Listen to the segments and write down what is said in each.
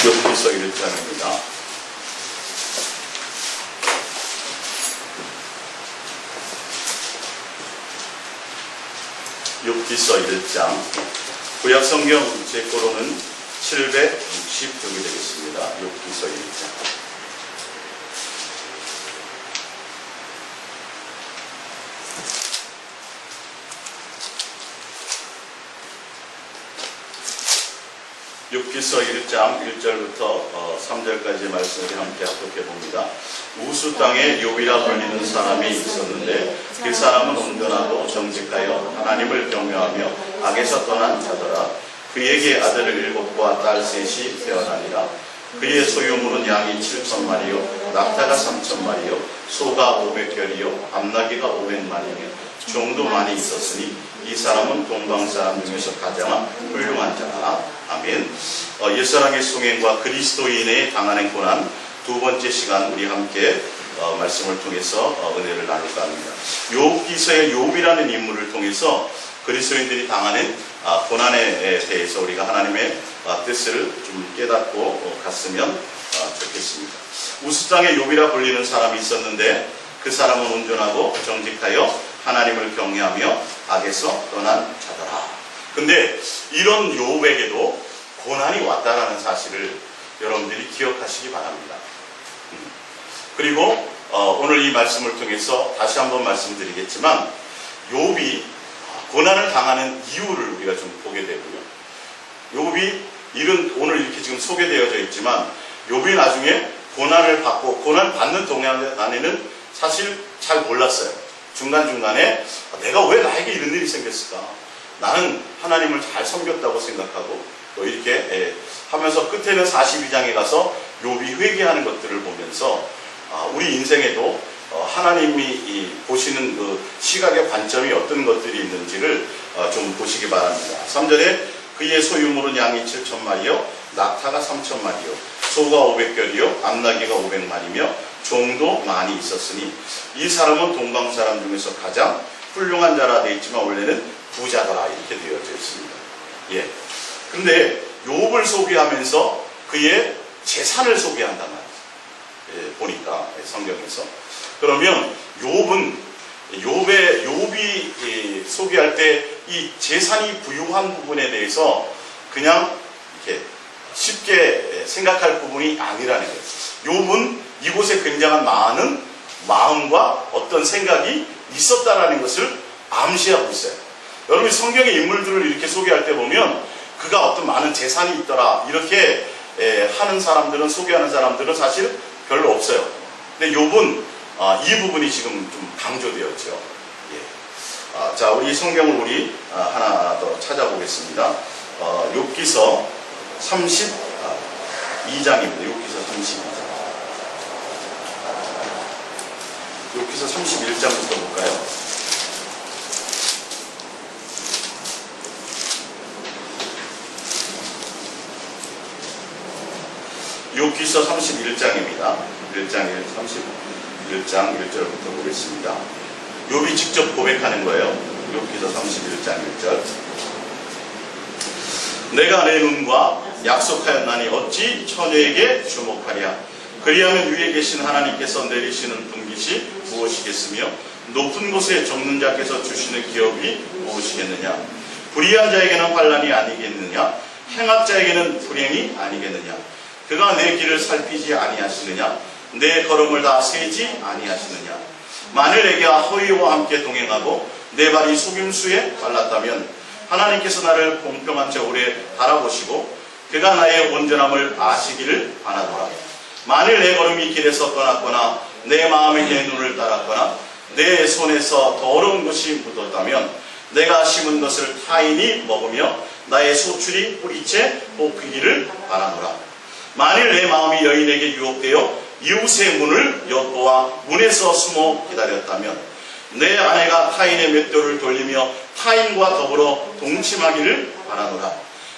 욥기서 1장입니다. 욥기서 1장, 구약성경 제 거로는 760쪽이 되겠습니다. 욥기서 1장. 욥기서 1장 1절부터 3절까지의 말씀을 함께 합독해 봅니다. 우수 땅에 욥이라 불리는 사람이 있었는데 그 사람은 온전하고 정직하여 하나님을 경외하며 악에서 떠난 자더라. 그에게 아들 7과 딸 3이 태어나니라. 그의 소유물은 양이 7,000마리요 낙타가 3,000마리요 소가 500결이요 암나귀가 500마리며 종도 많이 있었으니 이 사람은 동방사람 중에서 가장 훌륭한 자라. 아멘. 옛사랑의 송행과 그리스도인의 당하는 고난, 두 번째 시간 우리 함께 말씀을 통해서 은혜를 나눌까 합니다. 욥기서의 욥이라는 인물을 통해서 그리스도인들이 당하는 고난에 대해서 우리가 하나님의 뜻을 좀 깨닫고 갔으면 좋겠습니다. 우수 땅에 욥이라 불리는 사람이 있었는데 그 사람은 온전하고 정직하여 하나님을 경외하며 악에서 떠난 자더라. 근데 이런 욥에게도 고난이 왔다라는 사실을 여러분들이 기억하시기 바랍니다. 그리고 오늘 이 말씀을 통해서 다시 한번 말씀드리겠지만 욥이 고난을 당하는 이유를 우리가 좀 보게 되고요. 욥이 오늘 이렇게 지금 소개되어져 있지만 욥이 나중에 고난을 받고 고난 받는 동안 안에는 사실 잘 몰랐어요. 중간중간에 내가 왜 나에게 이런 일이 생겼을까? 나는 하나님을 잘 섬겼다고 생각하고 또 이렇게 하면서 끝에는 42장에 가서 욥이 회개하는 것들을 보면서 우리 인생에도 하나님이 보시는 그 시각의 관점이 어떤 것들이 있는지를 좀 보시기 바랍니다. 3절에 그의 소유물은 양이 7,000마리요 낙타가 3,000마리요 소가 500결이요 암나귀가 500마리며 종도 많이 있었으니 이 사람은 동방사람 중에서 가장 훌륭한 자라 되어 있지만 원래는 부자더라 이렇게 되어져 있습니다. 예. 근데 욥을 소개하면서 그의 재산을 소개한단 말이에요. 예, 보니까 성경에서. 그러면 욥이 소개할 때 이 재산이 부유한 부분에 대해서 그냥 이렇게 쉽게 생각할 부분이 아니라는 거예요. 욥은 이곳에 굉장한 많은 마음과 어떤 생각이 있었다라는 것을 암시하고 있어요. 여러분이 성경의 인물들을 이렇게 소개할 때 보면 그가 어떤 많은 재산이 있더라 이렇게 하는 사람들은 소개하는 사람들은 사실 별로 없어요. 근데 욥은 이 부분이 지금 좀 강조되었죠. 예. 자, 우리 성경을 우리 하나 더 찾아보겠습니다. 욥기서 32장입니다. 욥기서 32장. 욥기서 31장부터 볼까요? 욥기서 31장입니다. 31장 1절부터 보겠습니다. 욥이 직접 고백하는 거예요. 욥기서 31장 1절. 내가 내 눈과 약속하였나니 어찌 처녀에게 주목하랴. 그리하면 위에 계신 하나님께서 내리시는 분깃이 무엇이겠으며 높은 곳에 적는 자께서 주시는 기업이 무엇이겠느냐. 불의한 자에게는 환난이 아니겠느냐. 행악자에게는 불행이 아니겠느냐. 그가 내 길을 살피지 아니하시느냐. 내 걸음을 다 세지 아니하시느냐. 만일 내가 허위와 함께 동행하고 내 발이 속임수에 발랐다면 하나님께서 나를 공평한 채 오래 바라보시고 그가 나의 온전함을 아시기를 바라노라. 만일 내 걸음이 길에서 떠났거나 내 마음이 내 눈을 따랐거나 내 손에서 더러운 것이 묻었다면 내가 심은 것을 타인이 먹으며 나의 소출이 뿌리채 뽑히기를 바라노라. 만일 내 마음이 여인에게 유혹되어 이웃의 문을 엿보아 문에서 숨어 기다렸다면 내 아내가 타인의 맷돌을 돌리며 타인과 더불어 동침하기를 바라노라.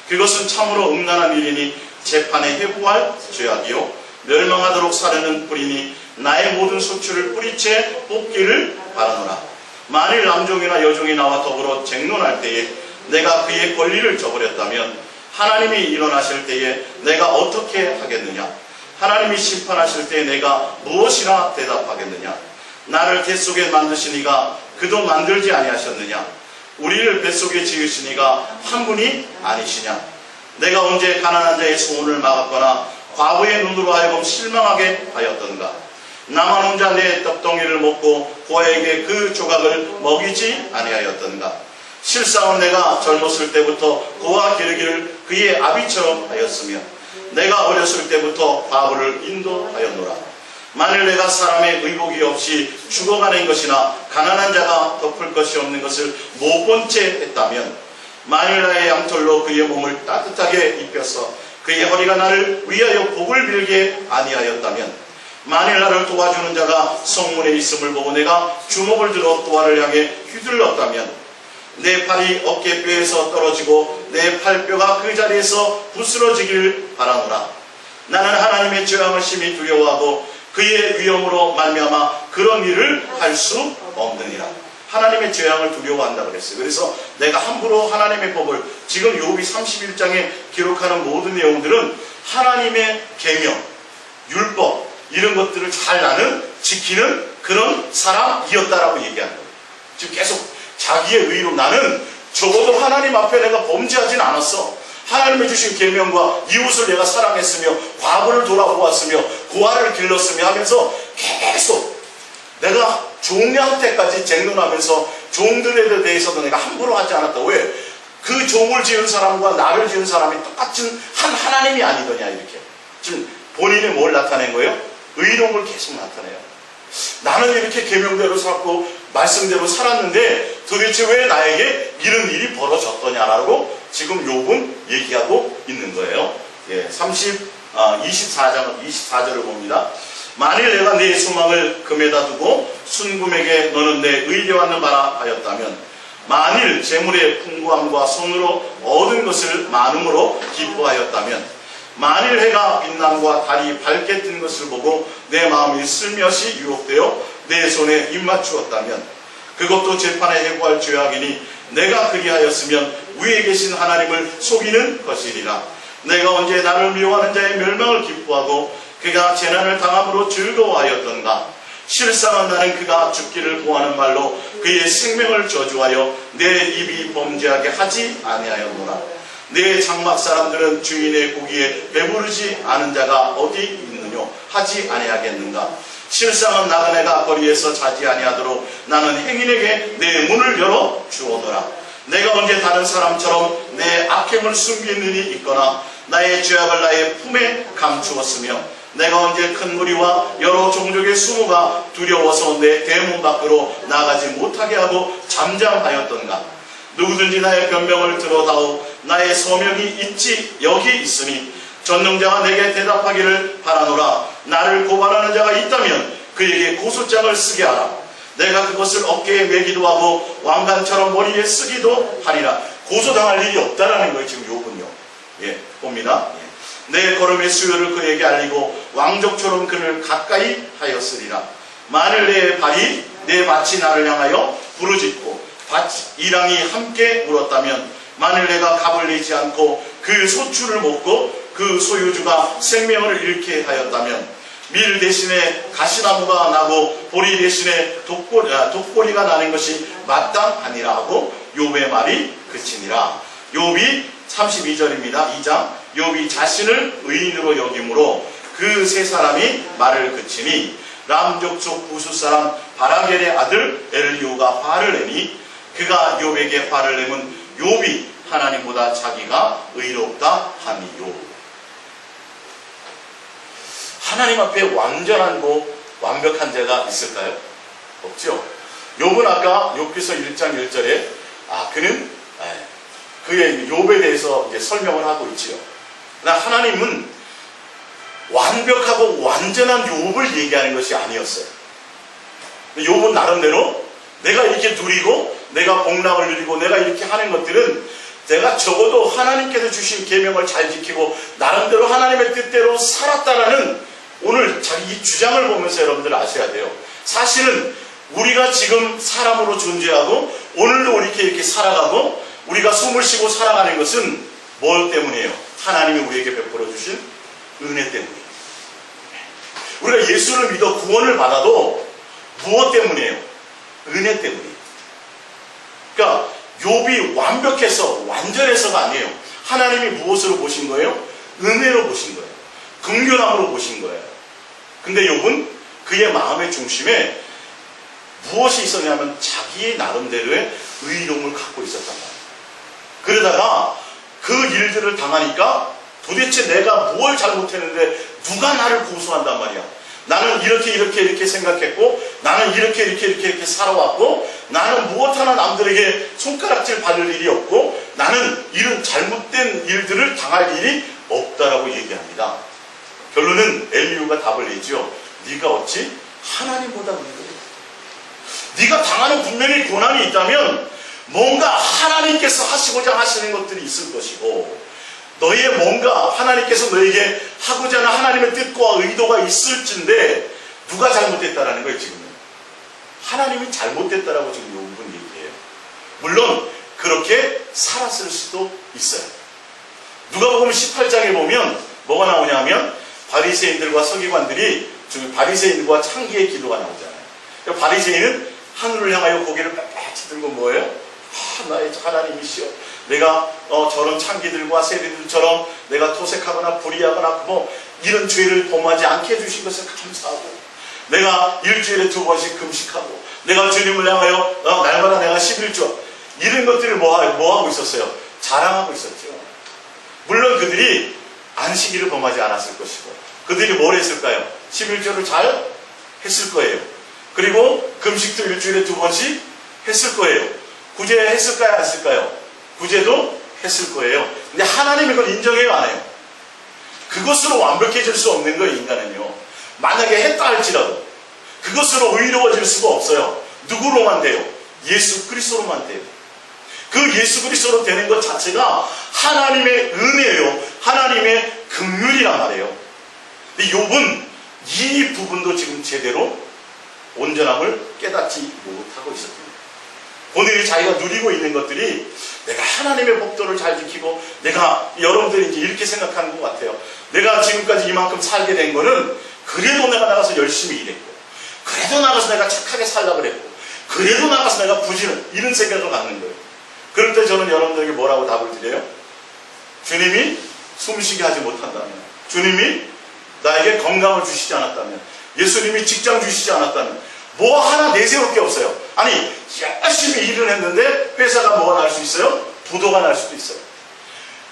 그것은 참으로 음란한 일이니 재판에 회부할 죄악이요 멸망하도록 사르는 뿌리니 나의 모든 소출을 뿌리채 뽑기를 바라노라. 만일 남종이나 여종이 나와 더불어 쟁론할 때에 내가 그의 권리를 저버렸다면 하나님이 일어나실 때에 내가 어떻게 하겠느냐? 하나님이 심판하실 때에 내가 무엇이나 대답하겠느냐? 나를 뱃속에 만드시니가 그도 만들지 아니하셨느냐? 우리를 뱃속에 지으시니가 한 분이 아니시냐? 내가 언제 가난한 자의 소원을 막았거나 과부의 눈으로 하여금 실망하게 하였던가? 나만 혼자 내 떡덩이를 먹고 고아에게 그 조각을 먹이지 아니하였던가? 실상은 내가 젊었을 때부터 고아 기르기를 그의 아비처럼 하였으며 내가 어렸을 때부터 과부를 인도하였노라. 만일 내가 사람의 의복이 없이 죽어가는 것이나 가난한 자가 덮을 것이 없는 것을 못 본 채 했다면, 만일 나의 양털로 그의 몸을 따뜻하게 입혀서 그의 허리가 나를 위하여 복을 빌게 아니하였다면, 만일 나를 도와주는 자가 성문에 있음을 보고 내가 주먹을 들어 도화를 향해 휘둘렀다면, 내 팔이 어깨뼈에서 떨어지고 내 팔뼈가 그 자리에서 부스러지기를 바라노라. 나는 하나님의 재앙을 심히 두려워하고 그의 위엄으로 말미암아 그런 일을 할 수 없느니라. 하나님의 재앙을 두려워한다고 그랬어요. 그래서 내가 함부로 하나님의 법을, 지금 욥이 31장에 기록하는 모든 내용들은 하나님의 계명, 율법 이런 것들을 잘 나는, 지키는 그런 사람이었다라고 얘기하는 거예요. 지금 계속 자기의 의로 나는 적어도 하나님 앞에 내가 범죄하진 않았어. 하나님의 주신 계명과 이웃을 내가 사랑했으며 과부를 돌아보았으며 고아를 길렀으며 하면서 계속 내가 종한테까지 쟁론하면서 종들에 대해서도 내가 함부로 하지 않았다. 왜? 그 종을 지은 사람과 나를 지은 사람이 똑같은 한 하나님이 아니더냐 이렇게. 지금 본인이 뭘 나타낸 거예요? 의로움을 계속 나타내요. 나는 이렇게 계명대로 살고 말씀대로 살았는데 도대체 왜 나에게 이런 일이 벌어졌더냐라고 지금 욥은 얘기하고 있는 거예요. 예, 24절을 봅니다. 만일 내가 내 소망을 금에다 두고 순금에게 너는 내 의뢰받는 바라 하였다면, 만일 재물의 풍부함과 손으로 얻은 것을 많음으로 기뻐하였다면, 만일 해가 빛남과 달이 밝게 뜬 것을 보고 내 마음이 슬며시 유혹되어 내 손에 입맞추었다면, 그것도 재판에 해고할 죄악이니 내가 그리하였으면 위에 계신 하나님을 속이는 것이니라. 내가 언제 나를 미워하는 자의 멸망을 기뻐하고 그가 재난을 당함으로 즐거워하였던가? 실상은 나는 그가 죽기를 구하는 말로 그의 생명을 저주하여 내 입이 범죄하게 하지 아니하였노라. 내 장막 사람들은 주인의 고기에 배부르지 않은 자가 어디 있느냐 하지 아니하겠는가? 실상은 나그네가 거리에서 자지 아니하도록 나는 행인에게 내 문을 열어 주오더라. 내가 언제 다른 사람처럼 내 악행을 숨긴 일이 있거나 나의 죄악을 나의 품에 감추었으며, 내가 언제 큰 무리와 여러 종족의 수모가 두려워서 내 대문 밖으로 나가지 못하게 하고 잠잠하였던가? 누구든지 나의 변명을 들어다오. 나의 서명이 여기 있으니 전능자가 내게 대답하기를 바라노라. 나를 고발하는 자가 있다면 그에게 고소장을 쓰게 하라. 내가 그것을 어깨에 매기도 하고 왕관처럼 머리에 쓰기도 하리라. 고소당할 일이 없다라는 거예요. 지금 욥은요. 예, 봅니다. 예. 내 걸음의 수요를 그에게 알리고 왕족처럼 그를 가까이 하였으리라. 만일 내 발이 내 밭이 나를 향하여 부르짖고 이랑이 함께 울었다면, 만일 내가 값을 내지 않고 그 소출을 먹고 그 소유주가 생명을 잃게 하였다면, 밀 대신에 가시나무가 나고 보리 대신에 독보리가 나는 것이 마땅하니라 하고 욥의 말이 그치니라. 욥이 32절입니다. 2장. 욥이 자신을 의인으로 여김으로 그 세 사람이 말을 그치니, 람족속 부수 사람 바라겔의 아들 엘리오가 화를 내니 그가 욥에게 화를 내면 욥이 하나님보다 자기가 의롭다 함이요. 하나님 앞에 완전하고 완벽한 자가 있을까요? 없죠. 욥은 아까 욥기서 1장 1절에 그는 그의 욥에 대해서 이제 설명을 하고 있지요. 그러나 하나님은 완벽하고 완전한 욥을 얘기하는 것이 아니었어요. 욥은 나름대로 내가 이렇게 누리고 내가 복락을 누리고 내가 이렇게 하는 것들은 내가 적어도 하나님께서 주신 계명을 잘 지키고 나름대로 하나님의 뜻대로 살았다라는 오늘 자기 주장을 보면서 여러분들 아셔야 돼요. 사실은 우리가 지금 사람으로 존재하고 오늘도 이렇게 살아가고 우리가 숨을 쉬고 살아가는 것은 뭘 때문이에요? 하나님이 우리에게 베풀어 주신 은혜 때문이에요. 우리가 예수를 믿어 구원을 받아도 무엇 때문이에요? 은혜 때문이에요. 그러니까 욥이 완벽해서 완전해서가 아니에요. 하나님이 무엇으로 보신 거예요? 은혜로 보신 거예요. 긍휼함으로 보신 거예요. 근데 욥은 그의 마음의 중심에 무엇이 있었냐면 자기 나름대로의 의로움을 갖고 있었단 말이에요. 그러다가 그 일들을 당하니까 도대체 내가 뭘 잘못했는데 누가 나를 고소한단 말이야. 나는 이렇게 생각했고, 나는 이렇게 살아왔고, 나는 무엇 하나 남들에게 손가락질 받을 일이 없고, 나는 이런 잘못된 일들을 당할 일이 없다라고 얘기합니다. 결론은 엘리후가 답을 내죠. 네가 어찌 하나님보다 의로워? 네가 당하는 분명히 고난이 있다면 뭔가 하나님께서 하시고자 하시는 것들이 있을 것이고, 너의 뭔가 하나님께서 너에게 하고자 하는 하나님의 뜻과 의도가 있을진데 누가 잘못됐다라는 거예요. 지금은 하나님이 잘못됐다라고 지금 욥은 얘기해요. 물론 그렇게 살았을 수도 있어요. 누가복음 18장에 보면 뭐가 나오냐면 바리새인들과 서기관들이, 바리새인과 창기의 기도가 나오잖아요. 그러니까 바리새인은 하늘을 향하여 고개를 빳빳이 들고 뭐예요? 나의 하나님이시여, 내가 저런 창기들과 세리들처럼 내가 토색하거나 불의하거나 이런 죄를 범하지 않게 해주신 것을 감사하고, 내가 일주일에 2번씩 금식하고, 내가 주님을 향하여 날마다 내가 11조 이런 것들을 뭐 하고 있었어요? 자랑하고 있었죠. 물론 그들이 안식일을 범하지 않았을 것이고, 그들이 뭘 했을까요? 11조를 잘 했을 거예요. 그리고 금식도 일주일에 2번씩 했을 거예요. 구제 했을까요? 안 했을까요? 구제도 했을 거예요. 근데 하나님이 그걸 인정해요? 안 해요? 그것으로 완벽해질 수 없는 거예요, 인간은요. 만약에 했다 할지라도 그것으로 의로워질 수가 없어요. 누구로만 돼요? 예수 그리스도로만 돼요. 그 예수 그리스도로 되는 것 자체가 하나님의 은혜예요. 하나님의 긍휼이란 말이에요. 근데 욥은 이 부분도 지금 제대로 온전함을 깨닫지 못하고 있었습니다. 오늘 자기가 누리고 있는 것들이 내가 하나님의 법도를 잘 지키고, 내가 여러분들이 이제 이렇게 생각하는 것 같아요. 내가 지금까지 이만큼 살게 된 거는 그래도 내가 나가서 열심히 일했고, 그래도 나가서 내가 착하게 살려고 그랬고, 그래도 나가서 내가 부지런, 이런 생각을 갖는 거예요. 그럴 때 저는 여러분들에게 뭐라고 답을 드려요? 주님이 숨쉬게 하지 못한다면, 주님이 나에게 건강을 주시지 않았다면, 예수님이 직장 주시지 않았다면 뭐 하나 내세울 게 없어요. 아니, 열심히 일을 했는데 회사가 뭐가 날 수 있어요? 부도가 날 수도 있어요.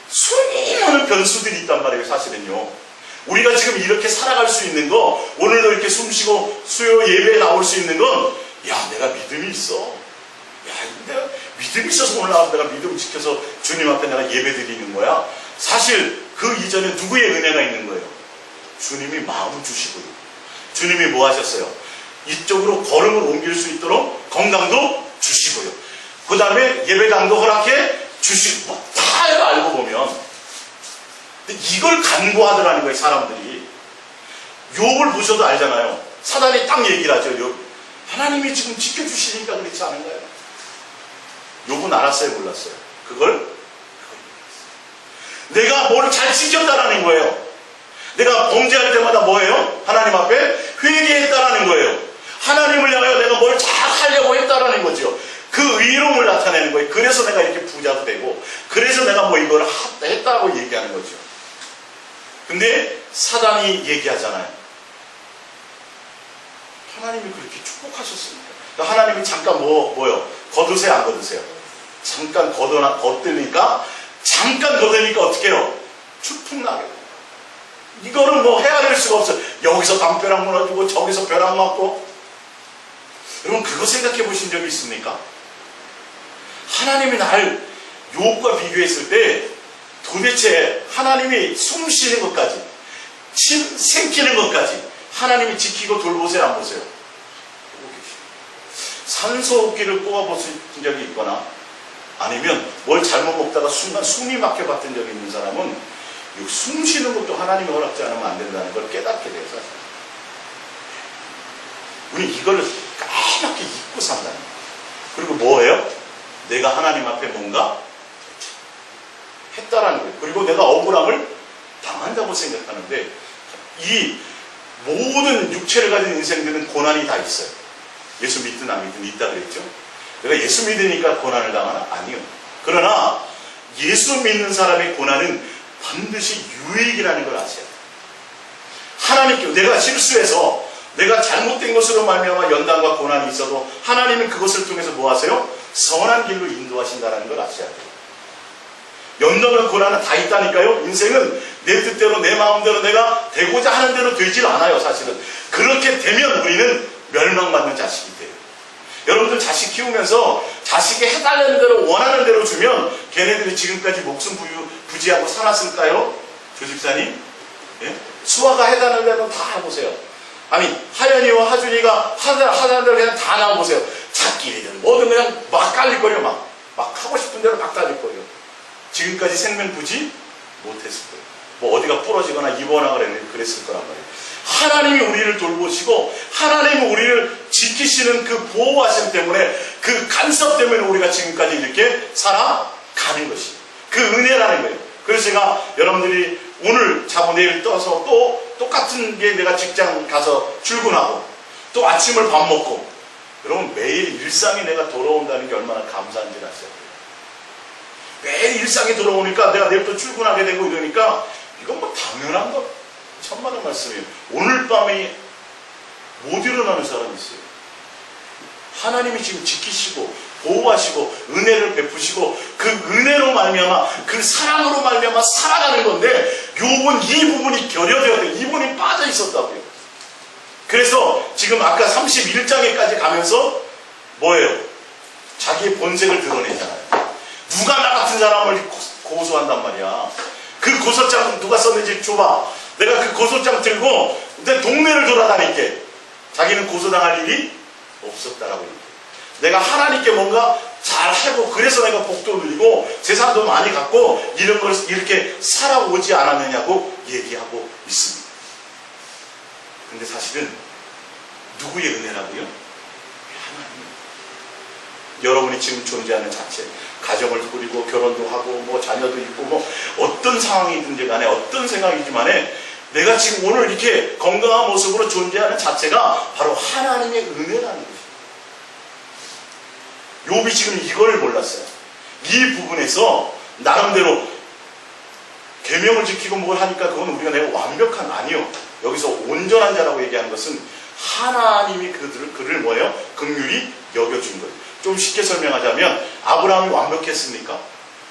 수많은 변수들이 있단 말이에요. 사실은요, 우리가 지금 이렇게 살아갈 수 있는 거, 오늘도 이렇게 숨쉬고 수요 예배에 나올 수 있는 건, 내가 믿음이 있어. 내가 믿음이 있어서 오늘 내가 믿음 지켜서 주님 앞에 내가 예배 드리는 거야. 사실 그 이전에 누구의 은혜가 있는 거예요? 주님이 마음을 주시고요. 주님이 뭐 하셨어요? 이쪽으로 걸음을 옮길 수 있도록 건강도 주시고요. 그 다음에 예배당도 허락해 주시고, 다 알고 보면. 근데 이걸 간구하더라는 거예요, 사람들이. 욥을 보셔도 알잖아요. 사단이 딱 얘기를 하죠. 하나님이 지금 지켜주시니까 그렇지 않은가요? 욥은 알았어요, 몰랐어요? 그걸 내가 뭐를 잘 지켰다라는 거예요. 내가 범죄할 때마다 뭐예요? 하나님 앞에 회개했다라는 거예요. 하나님을 향하여 내가 뭘 잘 하려고 했다라는 거죠. 그 의로움을 나타내는 거예요. 그래서 내가 이렇게 부자도 되고, 그래서 내가 뭐 이걸 했다고 얘기하는 거죠. 근데 사단이 얘기하잖아요. 하나님이 그렇게 축복하셨습니다. 그러니까 하나님이 잠깐 뭐요? 거두세요, 안 거두세요? 잠깐 걷으니까 어떻게 해요? 축풍나게. 이거는 뭐 헤아릴 수가 없어요. 여기서 담벼락 무너지고 저기서 벼락 맞고. 여러분, 그거 생각해 보신 적이 있습니까? 하나님이 날 욥과 비교했을 때 도대체 하나님이 숨 쉬는 것까지, 생기는 것까지 하나님이 지키고 돌보세요, 안 보세요? 산소호흡기를 꼽아보신 적이 있거나, 아니면 뭘 잘못 먹다가 순간 숨이 막혀봤던 적이 있는 사람은 숨 쉬는 것도 하나님이 허락지 않으면 안 된다는 걸 깨닫게 돼요, 사실. 우리 이걸 까맣게 잊고 산다는 거예요. 그리고 뭐예요? 내가 하나님 앞에 뭔가 했다라는 거예요. 그리고 내가 억울함을 당한다고 생각하는데 이 모든 육체를 가진 인생들은 고난이 다 있어요. 예수 믿든 안 믿든 있다 그랬죠. 내가 예수 믿으니까 고난을 당하나? 아니요. 그러나 예수 믿는 사람의 고난은 반드시 유익이라는 걸 아셔야 돼요. 하나님께 내가 실수해서 내가 잘못된 것으로 말미암아 연단과 고난이 있어도 하나님은 그것을 통해서 뭐 하세요? 선한 길로 인도하신다는 걸 아셔야 돼요. 연단과 고난은 다 있다니까요. 인생은 내 뜻대로 내 마음대로 내가 되고자 하는 대로 되질 않아요. 사실은 그렇게 되면 우리는 멸망받는 자식이 돼요. 여러분들 자식 키우면서 자식이 해달라는 대로 원하는 대로 주면 걔네들이 지금까지 목숨 부지하고 살았을까요? 조집사님? 예? 수아가 해달라는 대로 다 해보세요. 아니 하연이와 하준이가 하자는 대로 그냥 다 나와보세요. 자끼리든 뭐든 그냥 막 깔릴거려. 막 하고 싶은 대로 막 깔릴거려. 지금까지 생명 부지 못했을 거예요. 뭐 어디가 부러지거나 입원하거나 그랬을 거란 말이에요. 하나님이 우리를 돌보시고 하나님이 우리를 지키시는 그 보호하심 때문에 그 간섭 때문에 우리가 지금까지 이렇게 살아가는 것이 그 은혜라는 거예요. 그래서 제가 여러분들이 오늘 자고 내일 떠서 또 똑같은 게 내가 직장 가서 출근하고 또 아침을 밥 먹고 여러분 매일 일상이 내가 돌아온다는 게 얼마나 감사한지 아세요? 매일 일상이 돌아오니까 내가 내일부터 출근하게 되고 이러니까 이건 뭐 당연한 거 천만의 말씀이에요. 오늘 밤에 못 일어나는 사람이 있어요. 하나님이 지금 지키시고 보호하시고 은혜를 베푸시고 그 은혜로 말미암아 그 사랑으로 말미암아 살아가는 건데 욥은 이 부분이 결여되어야 돼요. 이 부분이 빠져 있었다고요. 그래서 지금 아까 31장에까지 가면서 뭐예요? 자기의 본색을 드러내잖아요. 누가 나 같은 사람을 고소한단 말이야. 그 고소장 누가 썼는지 줘봐. 내가 그 고소장 들고 내 동네를 돌아다닐게. 자기는 고소당할 일이 없었다라고 얘기해. 내가 하나님께 뭔가 잘하고 그래서 내가 복도 누리고 재산도 많이 갖고 이런 걸 이렇게 살아오지 않았느냐고 얘기하고 있습니다. 근데 사실은 누구의 은혜라고요? 하나님. 여러분이 지금 존재하는 자체, 가정을 꾸리고 결혼도 하고 뭐 자녀도 있고 뭐 어떤 상황이든지 간에 어떤 생각이지 간에 내가 지금 오늘 이렇게 건강한 모습으로 존재하는 자체가 바로 하나님의 은혜라는 것입니다. 욥이 지금 이걸 몰랐어요. 이 부분에서 나름대로 계명을 지키고 뭘 하니까 그건 우리가 내가 완벽한 아니요. 여기서 온전한 자라고 얘기하는 것은 하나님이 그를 뭐예요? 긍휼히 여겨준 거예요. 좀 쉽게 설명하자면 아브라함이 완벽했습니까?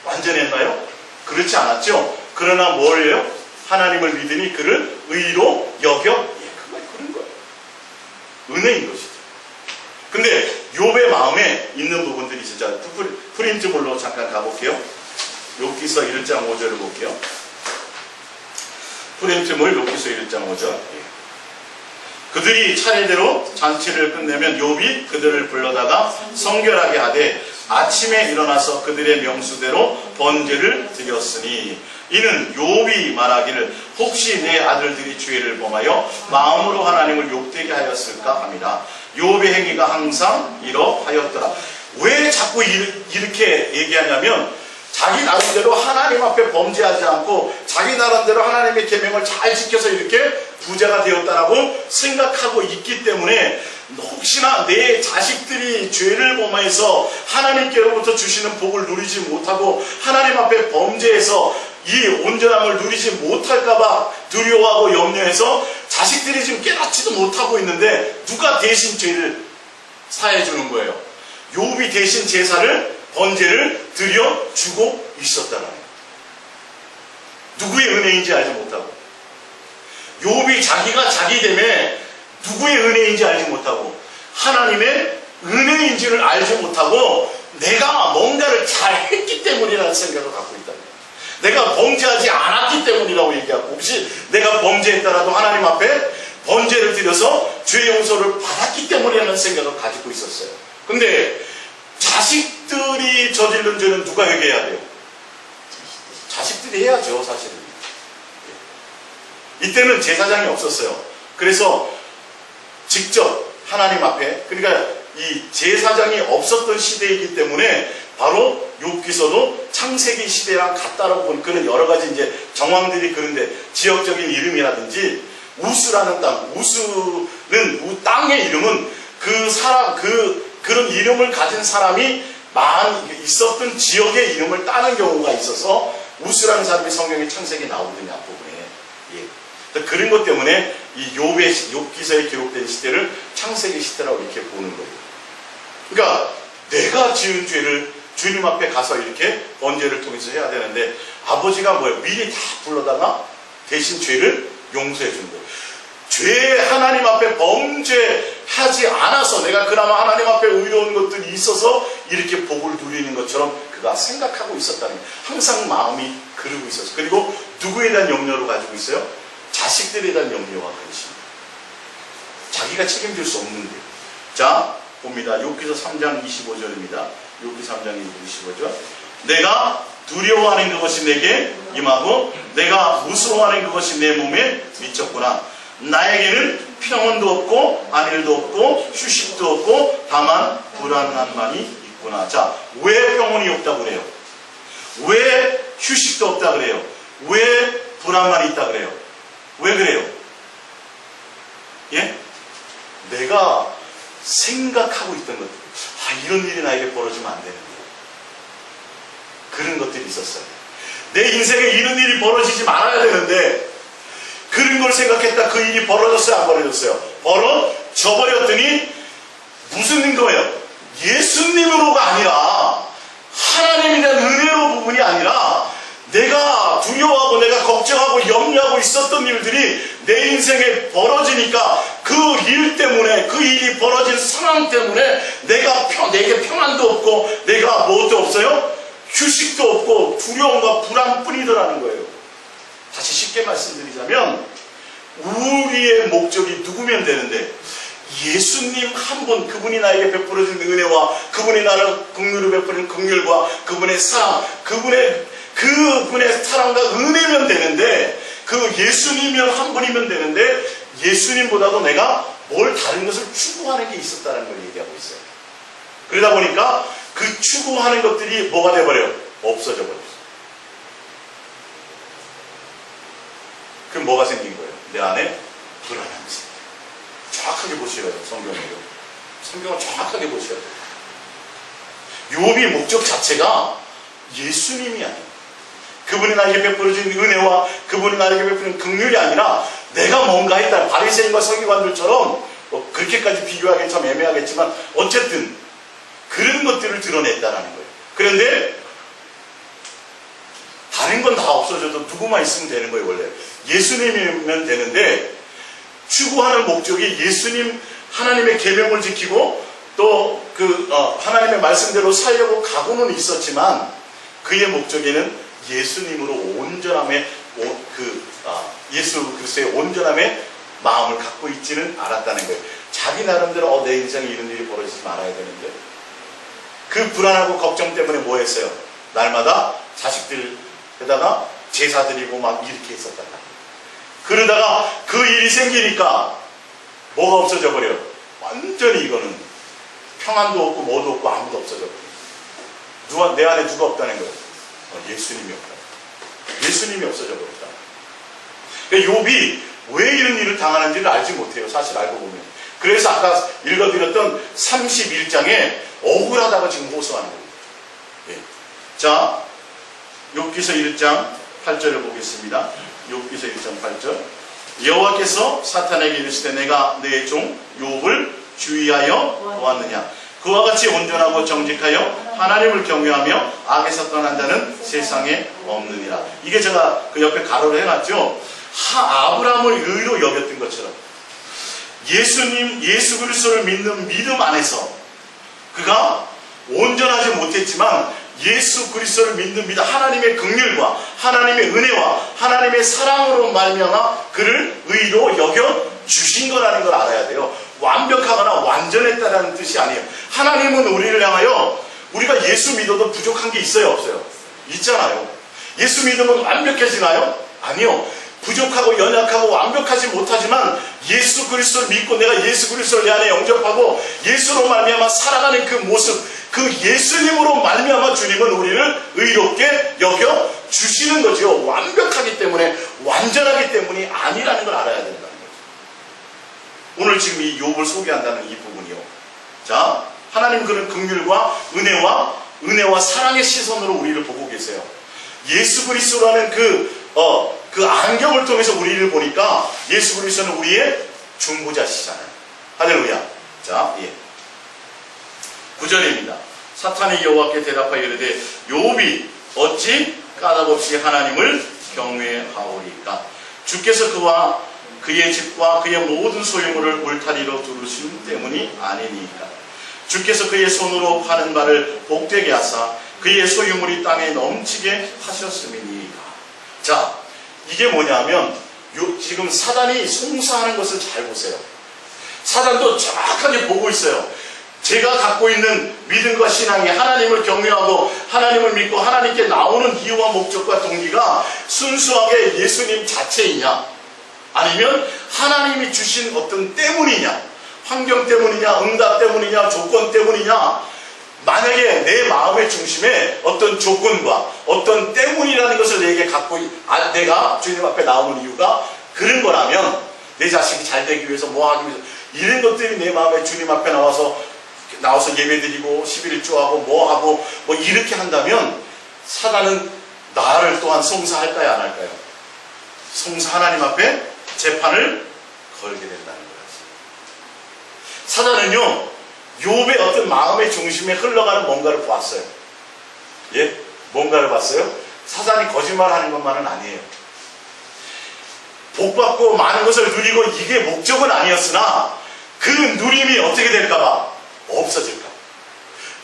완전했나요? 그렇지 않았죠. 그러나 뭐예요? 하나님을 믿으니 그를 의로 여겨. 그런 거예요. 은혜인 것이죠. 근데 욥의 마음에 있는 부분들이 진짜 프린트물로 잠깐 가볼게요. 욥기서 1장 5절을 볼게요. 프린트물 욥기서 1장 5절. 그들이 차례대로 잔치를 끝내면 욥이 그들을 불러다가 성결하게 하되 아침에 일어나서 그들의 명수대로 번제를 드렸으니 이는 욥이 말하기를 혹시 내 아들들이 죄를 범하여 마음으로 하나님을 욕되게 하였을까 합니다. 욥의 행위가 항상 이러하였더라. 왜 자꾸 이렇게 얘기하냐면 자기 나름대로 하나님 앞에 범죄하지 않고 자기 나름대로 하나님의 계명을 잘 지켜서 이렇게 부자가 되었다라고 생각하고 있기 때문에 혹시나 내 자식들이 죄를 범해서 하나님께로부터 주시는 복을 누리지 못하고 하나님 앞에 범죄해서 이 온전함을 누리지 못할까봐 두려워하고 염려해서 자식들이 지금 깨닫지도 못하고 있는데 누가 대신 죄를 사해주는 거예요? 욥이 대신 제사를 번제를 드려주고 있었다는 거예요. 누구의 은혜인지 알지 못하고 욥이 자기가 자기 때문에 누구의 은혜인지 알지 못하고 하나님의 은혜인지를 알지 못하고 내가 뭔가를 잘했기 때문이라는 생각을 갖고 있다. 내가 범죄하지 않았기 때문이라고 얘기하고 혹시 내가 범죄했더라도 하나님 앞에 번제를 드려서 죄 용서를 받았기 때문이라는 생각을 가지고 있었어요. 근데 자식들이 저지른 죄는 누가 회개해야 돼요? 자식들이 해야죠, 사실은. 이때는 제사장이 없었어요. 그래서 직접 하나님 앞에, 그러니까 이 제사장이 없었던 시대이기 때문에 바로 욥기서도 창세기 시대랑 같다라고 보는 그런 여러 가지 이제 정황들이 그런데 지역적인 이름이라든지 우스라는 땅, 우스는 땅의 이름은 그 사람 그런 이름을 가진 사람이 많이 있었던 지역의 이름을 따는 경우가 있어서 우스라는 사람이 성경에 창세기에 나오거든요, 앞부분에. 예. 그런 것 때문에 이 욥기서에 기록된 시대를 창세기 시대라고 이렇게 보는 거예요. 그러니까 내가 지은 죄를 주님 앞에 가서 이렇게 번제를 통해서 해야 되는데 아버지가 뭐예요? 미리 다 불러다가 대신 죄를 용서해 주는 거예요. 죄 하나님 앞에 범죄하지 않아서 내가 그나마 하나님 앞에 의로운 것들이 있어서 이렇게 복을 누리는 것처럼 그가 생각하고 있었다는 거예요. 항상 마음이 그러고 있었어요. 그리고 누구에 대한 염려를 가지고 있어요? 자식들에 대한 염려와 근심. 자기가 책임질 수 없는데. 자, 봅니다. 욥기서 3장 25절입니다. 욥기 3장 25절. 내가 두려워하는 그것이 내게 임하고 내가 무서워하는 그것이 내 몸에 미쳤구나. 나에게는 평온도 없고 안일도 없고 휴식도 없고 다만 불안함만이 있구나. 자, 왜 평온이 없다고 그래요? 왜 휴식도 없다 그래요? 왜 불안만이 있다 그래요? 왜 그래요? 예? 내가 생각하고 있던 것들, 이런 일이 나에게 벌어지면 안 되는데, 그런 것들이 있었어요. 내 인생에 이런 일이 벌어지지 말아야 되는데 그런 걸 생각했다. 그 일이 벌어졌어요, 안 벌어졌어요? 벌어져버렸더니 무슨 거예요? 예수님으로가 아니라 하나님에 대한 은혜로 부분이 아니라 내가 두려워하고 내가 걱정하고 염려하고 있었던 일들이 내 인생에 벌어지니까 그 일 때문에, 그 일이 벌어진 상황 때문에 내게 평안도 없고 내가 무엇도 없어요? 휴식도 없고 두려움과 불안뿐이더라는 거예요. 다시 쉽게 말씀드리자면 우리의 목적이 누구면 되는데 예수님 한 분, 그분이 나에게 베풀어준 은혜와 그분이 나를 긍휼을 베푸는 긍휼과 그분의 사랑, 그분의 사랑과 은혜면 되는데, 그 예수님이면 한 분이면 되는데 예수님보다도 내가 뭘 다른 것을 추구하는 게 있었다는 걸 얘기하고 있어요. 그러다 보니까 그 추구하는 것들이 뭐가 돼버려요? 없어져 버렸어요. 그럼 뭐가 생긴 거예요? 내 안에 불안함이 생겨요. 정확하게 보셔야 돼요. 성경을 정확하게 보셔야 돼요. 욥의 목적 자체가 예수님이 아니에요. 그분이 나에게 베풀어준 은혜와 그분이 나에게 베푸는 긍휼이 아니라 내가 뭔가 했다. 바리새인과 서기관들처럼 그렇게까지 비교하기 참 애매하겠지만 어쨌든 그런 것들을 드러냈다라는 거예요. 그런데 다른 건 다 없어져도 누구만 있으면 되는 거예요. 원래 예수님이면 되는데 추구하는 목적이 예수님 하나님의 계명을 지키고 또 하나님의 말씀대로 살려고 각오는 있었지만 그의 목적에는 예수님으로 온전함의 예수 그리스도의 온전함의 마음을 갖고 있지는 않았다는 거예요. 자기 나름대로 내 인생에 이런 일이 벌어지지 말아야 되는데 그 불안하고 걱정 때문에 뭐 했어요? 날마다 자식들에다가 제사 드리고 막 이렇게 했었단 말이에요. 그러다가 그 일이 생기니까 뭐가 없어져 버려요? 완전히 이거는 평안도 없고 뭐도 없고 아무도 없어져 버려요. 내 안에 누가 없다는 거예요? 예수님이 없다. 예수님이 없어져 버렸다. 그러니까 욥이 왜 이런 일을 당하는지를 알지 못해요. 사실 알고 보면. 그래서 아까 읽어드렸던 31장에 억울하다고 지금 호소하는 겁니다. 예. 자, 욥기서 1장 8절을 보겠습니다. 욥기서 1장 8절. 여호와께서 사탄에게 이르시되 내가 내 종 욥을 주의하여 보았느냐. 그와 같이 온전하고 정직하여 하나님을 경외하며 악에서 떠난 자는 세상에 없느니라. 이게 제가 그 옆에 가로를 해놨죠. 아브라함을 의로 여겼던 것처럼 예수 그리스도를 믿는 믿음 안에서 그가 온전하지 못했지만 예수 그리스도를 믿는 믿음, 하나님의 긍휼과 하나님의 은혜와 하나님의 사랑으로 말미암아 그를 의로 여겨 주신 거라는 걸 알아야 돼요. 완벽하거나 완전했다는 뜻이 아니에요. 하나님은 우리를 향하여 우리가 예수 믿어도 부족한 게 있어요, 없어요? 있잖아요. 예수 믿으면 완벽해지나요? 아니요. 부족하고 연약하고 완벽하지 못하지만 예수 그리스도를 믿고 내가 예수 그리스도를 내 안에 영접하고 예수로 말미암아 살아가는 그 모습, 그 예수님으로 말미암아 주님은 우리를 의롭게 여겨 주시는 거죠. 완벽하기 때문에, 완전하기 때문이 아니라는 걸 알아야 된다는 거죠. 오늘 지금 이 욥을 소개한다는 이 부분이요. 자, 하나님 그런 긍휼과 은혜와 사랑의 시선으로 우리를 보고 계세요. 예수 그리스도라는 그 안경을 통해서 우리를 보니까 예수 그리스도는 우리의 중보자시잖아요. 할렐루야. 자, 9절입니다. 사탄이 여호와께 대답하여 이르되 욥이 어찌 까닭없이 하나님을 경외하오리까? 주께서 그와 그의 집과 그의 모든 소유물을 울타리로 두르신 때문이 아니니까. 주께서 그의 손으로 하는 바를 복되게 하사 그의 소유물이 땅에 넘치게 하셨음이니까. 자, 이게 뭐냐면 지금 사단이 송사하는 것을 잘 보세요. 사단도 정확하게 보고 있어요. 제가 갖고 있는 믿음과 신앙이 하나님을 경외하고 하나님을 믿고 하나님께 나오는 이유와 목적과 동기가 순수하게 예수님 자체이냐, 아니면 하나님이 주신 어떤 때문이냐, 환경 때문이냐, 응답 때문이냐, 조건 때문이냐. 만약에 내 마음의 중심에 어떤 조건과 어떤 때문이라는 것을 내게 내가 주님 앞에 나오는 이유가 그런 거라면, 내 자식이 잘 되기 위해서 뭐 하기 위해서 이런 것들이 내 마음에 주님 앞에 나와서 예배드리고 11일조하고 뭐하고 뭐 이렇게 한다면 사단은 나를 또한 송사할까요, 안 할까요? 하나님 앞에 재판을 걸게 된다는 거예요. 사단은요, 욥의 어떤 마음의 중심에 흘러가는 뭔가를 보았어요. 예? 뭔가를 봤어요? 사단이 거짓말하는 것만은 아니에요. 복받고 많은 것을 누리고 이게 목적은 아니었으나 그 누림이 어떻게 될까봐 없어질까,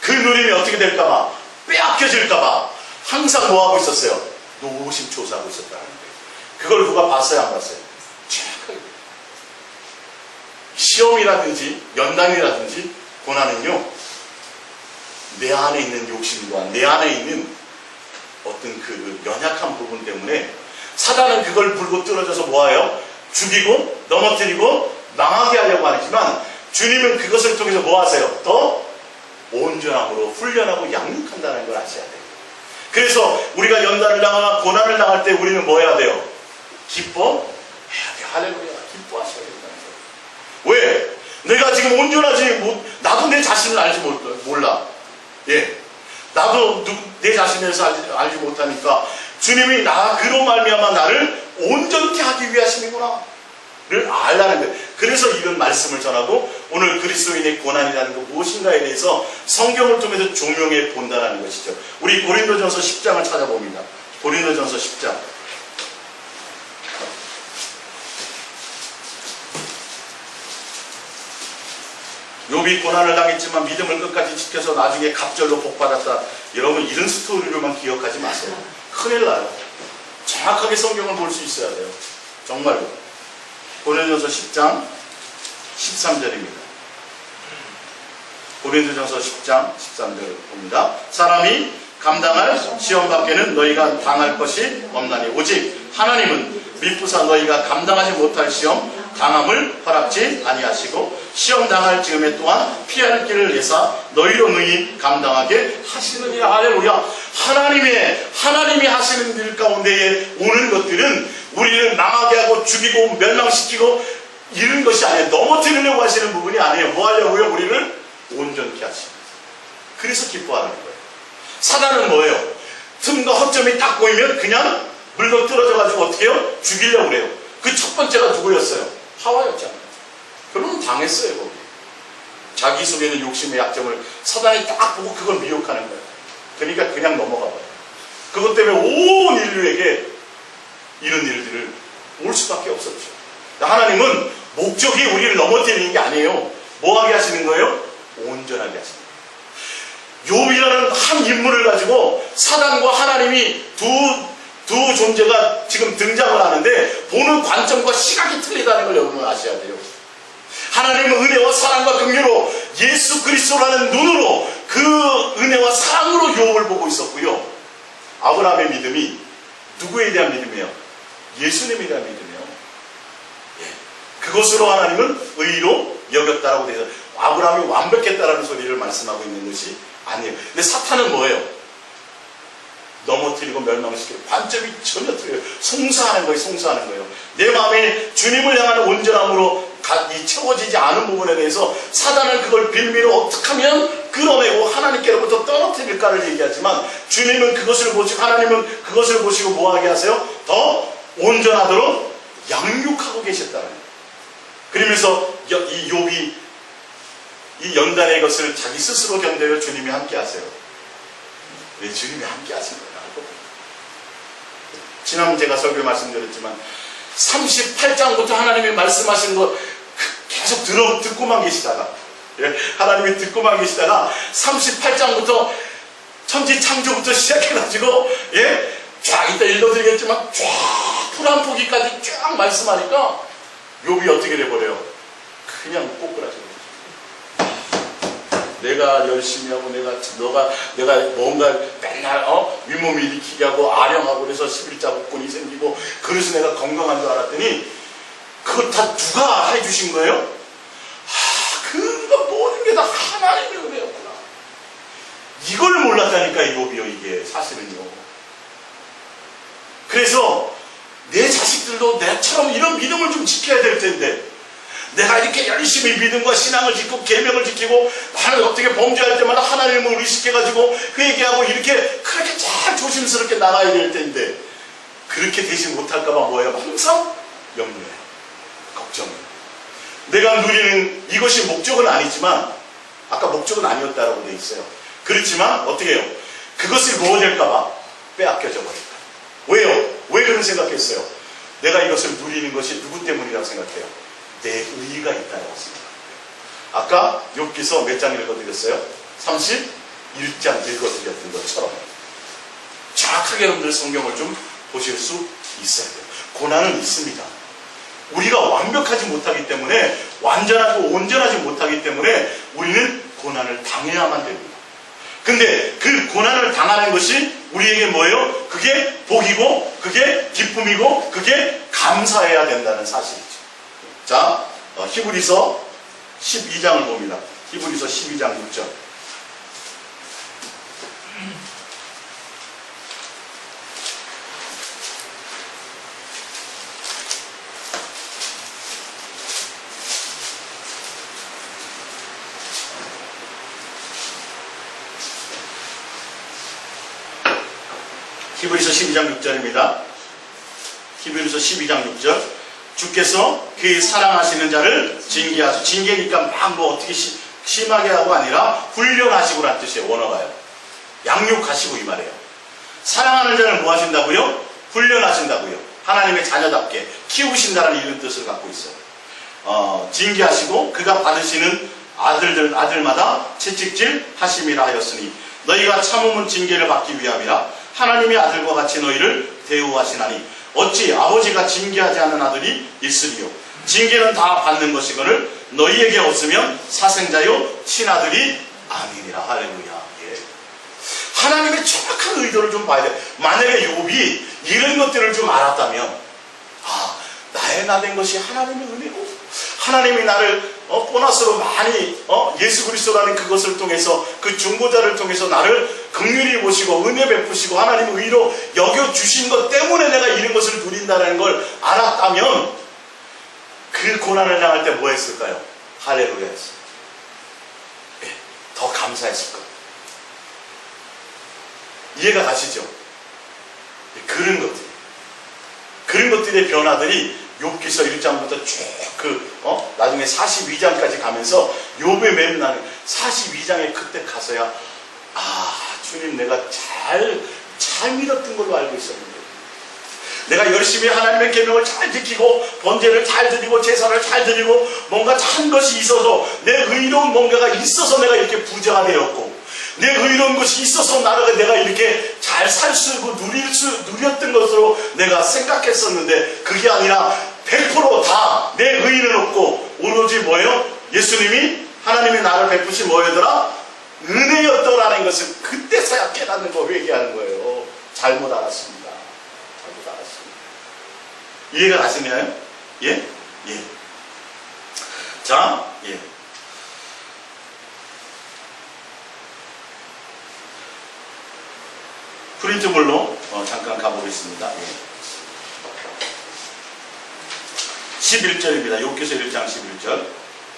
그 누림이 어떻게 될까봐 빼앗겨질까봐 항상 뭐하고 있었어요? 노심초사하고 있었다는 거예요. 그걸 누가 봤어요, 안 봤어요? 시험이라든지 연단이라든지 고난은요, 내 안에 있는 욕심과 내 안에 있는 어떤 그 연약한 부분 때문에 사단은 그걸 불고 뚫어져서 뭐해요? 죽이고 넘어뜨리고 망하게 하려고 하지만 주님은 그것을 통해서 뭐 하세요? 더 온전함으로 훈련하고 양육한다는 걸 아셔야 돼요. 그래서 우리가 연단을 당하거나 고난을 당할 때 우리는 뭐 해야 돼요? 기뻐해야 돼요. 할렐루야. 기뻐하셔야 된다는 거예요. 왜? 내가 지금 온전하지 나도 내 자신을 알지 몰라. 예, 나도 내 자신에 대해서 알지 못하니까 주님이 그로 말미암아 나를 온전케 하기 위하심이구나 를 알라는 거예요. 그래서 이런 말씀을 전하고 오늘 그리스도인의 고난이라는 것 무엇인가에 대해서 성경을 통해서 조명해 본다는 것이죠. 우리 고린도전서 10장을 찾아봅니다. 고린도전서 10장. 욥이 고난을 당했지만 믿음을 끝까지 지켜서 나중에 갑절로 복받았다. 여러분, 이런 스토리로만 기억하지 마세요. 큰일 나요. 정확하게 성경을 볼 수 있어야 돼요. 정말로. 고린도전서 10장 13절입니다. 고린도전서 10장 13절을 봅니다. 사람이 감당할 시험 밖에는 너희가 당할 것이 없나니 오직 하나님은 미쁘사 너희가 감당하지 못할 시험 당함을 허락지 아니하시고 시험 당할 즈음에 또한 피할 길을 내사 너희로 능히 감당하게 하시느니라. 할렐루야. 하나님이 하시는 일 가운데에 오는 것들은 우리를 망하게 하고 죽이고 멸망시키고 이런 것이 아니에요. 넘어뜨리려고 하시는 부분이 아니에요. 뭐 하려고요? 우리를 온전케 하십니다. 그래서 기뻐하는 거예요. 사단은 뭐예요? 틈과 허점이 딱 보이면 그냥 물건 뚫어져가지고 어떻게 해요? 죽이려고 그래요. 그 첫 번째가 누구였어요? 하와였잖아요. 그러면 당했어요, 거기. 자기 속에 있는 욕심의 약점을 사단이 딱 보고 그걸 미혹하는 거예요. 그러니까 그냥 넘어가 봐요. 그것 때문에 온 인류에게 이런 일들을 올 수밖에 없었죠. 하나님은 목적이 우리를 넘어뜨리는 게 아니에요. 뭐하게 하시는 거예요? 온전하게 하시는 거예요. 욥이라는 한 인물을 가지고 사단과 하나님이 두 존재가 지금 등장을 하는데 보는 관점과 시각이 틀리다는 걸 여러분은 아셔야 돼요. 하나님은 은혜와 사랑과 긍휼로 예수 그리스도라는 눈으로 그 은혜와 사랑으로 욥을 보고 있었고요. 아브라함의 믿음이 누구에 대한 믿음이에요? 예수님에 대한 믿음이에요. 예. 그것으로 하나님은 의로 여겼다라고 되어 아브라함이 완벽했다라는 소리를 말씀하고 있는 것이 아니에요. 근데 사탄은 뭐예요? 넘어뜨리고 멸망시키고 관점이 전혀 틀려요. 송사하는 거예요. 송사하는 거예요. 내 마음에 주님을 향한 온전함으로 채워지지 않은 부분에 대해서 사단은 그걸 빌미로 어떻게 하면 끌어내고 하나님께로부터 떨어뜨릴까를 얘기하지만, 주님은 그것을 보시고, 하나님은 그것을 보시고 뭐하게 하세요? 더 온전하도록 양육하고 계셨다는 거예요. 그러면서 이 욥이 이 연단의 것을 자기 스스로 견뎌요? 주님이 함께 하세요? 왜 주님이 함께 하신 거예요? 지난번 제가 설교 말씀드렸지만 38장부터 하나님이 말씀하신 거 계속 듣고만 계시다가, 하나님이 듣고만 계시다가 38장부터 천지 창조부터 시작해가지고, 쫙 이따 읽어드리겠지만 쫙 풀 한 포기까지 쫙 말씀하니까 욥이 어떻게 돼버려요? 그냥 꼬꾸라져요. 내가 열심히 하고 내가 뭔가 맨날 윗몸 일으키게 하고 아령하고 그래서 11자 복근이 생기고 그래서 내가 건강한 줄 알았더니 그걸 다 누가 해주신 거예요? 그거 모든 게 다 하나님의 은혜였구나. 이걸 몰랐다니까 욥이요. 이게 사실은요. 그래서 내 자식들도 내처럼 이런 믿음을 좀 지켜야 될 텐데, 내가 이렇게 열심히 믿음과 신앙을 지키고 계명을 지키고 나는 어떻게 범죄할 때마다 하나님을 의식해가지고 회개하고 이렇게 그렇게 잘 조심스럽게 나가야 될 텐데, 그렇게 되지 못할까봐 뭐예요? 항상 염려해, 걱정해. 내가 누리는 이것이 목적은 아니지만, 아까 목적은 아니었다라고 돼 있어요. 그렇지만 어떻게 해요? 그것을 뭐 될까봐 빼앗겨져 버릴까. 왜요? 왜 그런 생각했어요? 내가 이것을 누리는 것이 누구 때문이라고 생각해요? 내 의의가 있다고 생각해요. 아까 욥기서 몇 장 읽어드렸어요? 31장 읽어드렸던 것처럼 정확하게 여러분들 성경을 좀 보실 수 있어야 돼요. 고난은 있습니다. 우리가 완벽하지 못하기 때문에, 완전하고 온전하지 못하기 때문에 우리는 고난을 당해야만 됩니다. 근데 그 고난을 당하는 것이 우리에게 뭐예요? 그게 복이고 그게 기쁨이고 그게 감사해야 된다는 사실이죠. 자, 히브리서 12장을 봅니다. 히브리서 12장 6절. 히브리서 12장 6절입니다. 히브리서 12장 6절. 주께서 그 사랑하시는 자를 징계하시고, 징계니까 막 뭐 어떻게 심하게 하고 아니라 훈련하시고란 뜻이에요. 원어가요. 양육하시고 이 말이에요. 사랑하는 자를 뭐 하신다고요? 훈련하신다고요. 하나님의 자녀답게 키우신다는 이런 뜻을 갖고 있어요. 징계하시고 그가 받으시는 아들마다 채찍질 하심이라 하였으니 너희가 참음은 징계를 받기 위함이라. 하나님의 아들과 같이 너희를 대우하시나니 어찌 아버지가 징계하지 않은 아들이 있으리요. 징계는 다 받는 것이거늘 너희에게 없으면 사생자요 친아들이 아니니라. 할렐루야. 예. 하나님의 정확한 의도를 좀 봐야 돼. 만약에 욥이 이런 것들을 좀 알았다면, 나의 나 된 것이 하나님의 은혜고, 하나님이 나를 보너스로 많이 예수 그리스도라는 그것을 통해서, 그 중보자를 통해서 나를 긍휼히 보시고 은혜 베푸시고 하나님의 의로 여겨주신 것 때문에 내가 이런 것을 누린다는 걸 알았다면 그 고난을 당할 때 뭐 했을까요? 할렐루야 했어요. 네, 더 감사했을 거예요. 이해가 가시죠? 네, 그런 것들의 변화들이 욥기서 1장부터 쭉 나중에 42장까지 가면서 욥의 맴나는 42장에 그때 가서야 주님 내가 잘 믿었던 걸로 알고 있었는데, 내가 열심히 하나님의 계명을 잘 지키고 번제를 잘 드리고 제사를 잘 드리고 뭔가 한 것이 있어서, 내 의로운 뭔가가 있어서 내가 이렇게 부자가 되었고, 내 의로운 것이 있어서 내가 이렇게 잘 살 수 있고 누렸던 것으로 내가 생각했었는데, 그게 아니라 100% 다 내 의의는 없고 오로지 뭐예요? 예수님이 하나님이 나를 베푸신 뭐였더라? 은혜였더라는 것을 그때서야 깨닫는 거, 회개하는 거예요. 잘못 알았습니다. 이해가 가시나요? 예? 예. 자, 예. 프린트물로 잠깐 가보겠습니다. 11절입니다. 욥기서 1장 11절.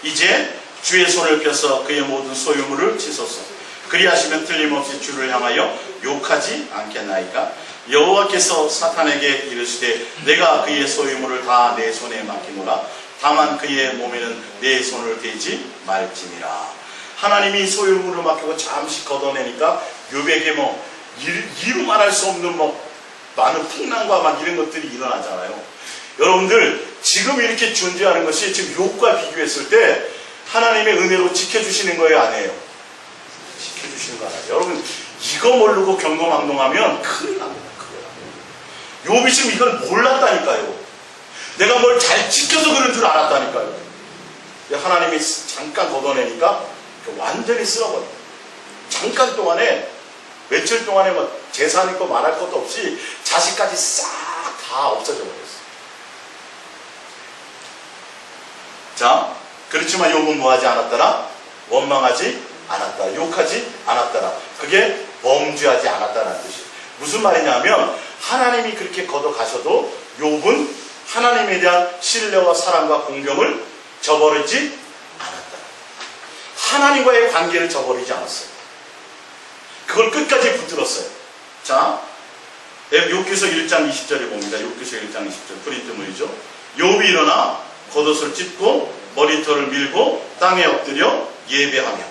이제 주의 손을 펴서 그의 모든 소유물을 치소서. 그리하시면 틀림없이 주를 향하여 욕하지 않겠나이까. 여호와께서 사탄에게 이르시되 내가 그의 소유물을 다 내 손에 맡기노라. 다만 그의 몸에는 내 손을 대지 말지니라. 하나님이 소유물을 맡기고 잠시 걷어내니까 욥에게 이루 말할 수 없는 많은 풍랑과 막 이런 것들이 일어나잖아요. 여러분들 지금 이렇게 존재하는 것이 지금 욥과 비교했을 때 하나님의 은혜로 지켜주시는 거예요, 아니에요? 지켜주시는 거 아니에요? 여러분 이거 모르고 경거망동하면 큰일 납니다. 욥이 지금 이걸 몰랐다니까요. 내가 뭘 잘 지켜서 그런 줄 알았다니까요. 하나님이 잠깐 걷어내니까 완전히 쓸어버려요. 잠깐 동안에 며칠 동안에 재산 있고 말할 것도 없이 자식까지 싹 다 없어져 버렸어요. 자, 그렇지만 욥은 뭐하지 않았더라? 원망하지 않았다. 욕하지 않았더라. 그게 범죄하지 않았다는 뜻이에요. 무슨 말이냐면 하나님이 그렇게 걷어가셔도 욥은 하나님에 대한 신뢰와 사랑과 공경을 저버리지 않았다. 하나님과의 관계를 저버리지 않았어요. 그걸 끝까지 붙들었어요. 자, 욥기서 1장 20절에 봅니다. 욥기서 1장 20절 프린트물이죠. 욥이 일어나 겉옷을 찢고 머리털을 밀고 땅에 엎드려 예배하며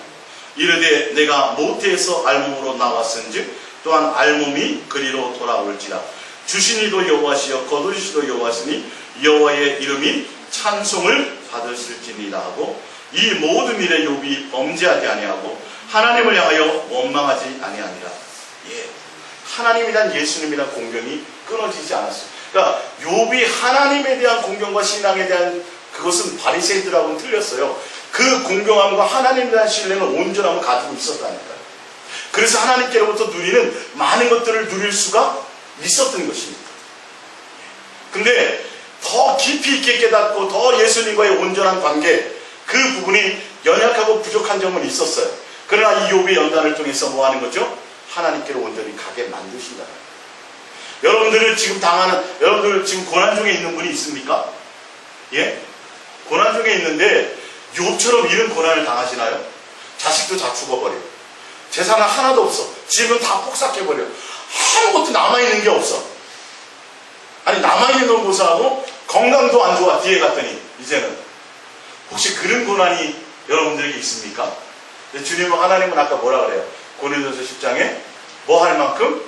이르되 내가 모태에서 알몸으로 나왔은즉 또한 알몸이 그리로 돌아올지라. 주신이도 여호와시여 거두시도 여호와시니 여호와의 이름이 찬송을 받으실지니라 하고 이 모든 일에 욥이 범죄하지 아니하고 하나님을 향하여 원망하지 아니하니라. 하나님이란 예수님이란 공경이 끊어지지 않았어요. 그러니까 욥이 하나님에 대한 공경과 신앙에 대한 그것은 바리새인들하고는 틀렸어요. 그 공경함과 하나님에 대한 신뢰는 온전함을 가지고 있었다니까요. 그래서 하나님께로부터 누리는 많은 것들을 누릴 수가 있었던 것입니다. 근데 더 깊이 있게 깨닫고 더 예수님과의 온전한 관계, 그 부분이 연약하고 부족한 점은 있었어요. 그러나 이 욥의 연단을 통해서 뭐 하는 거죠? 하나님께로 온전히 가게 만드신다. 여러분들 지금 고난 중에 있는 분이 있습니까? 예? 고난 중에 있는데 욥처럼 이런 고난을 당하시나요? 자식도 다 죽어버려. 재산은 하나도 없어. 집은 다 폭삭해버려. 아무것도 남아있는 게 없어. 아니 남아있는 건 고사하고 건강도 안 좋아. 뒤에 갔더니 이제는. 혹시 그런 고난이 여러분들에게 있습니까? 주님은 하나님은 아까 뭐라 그래요? 고린도서 10장에 뭐 할 만큼?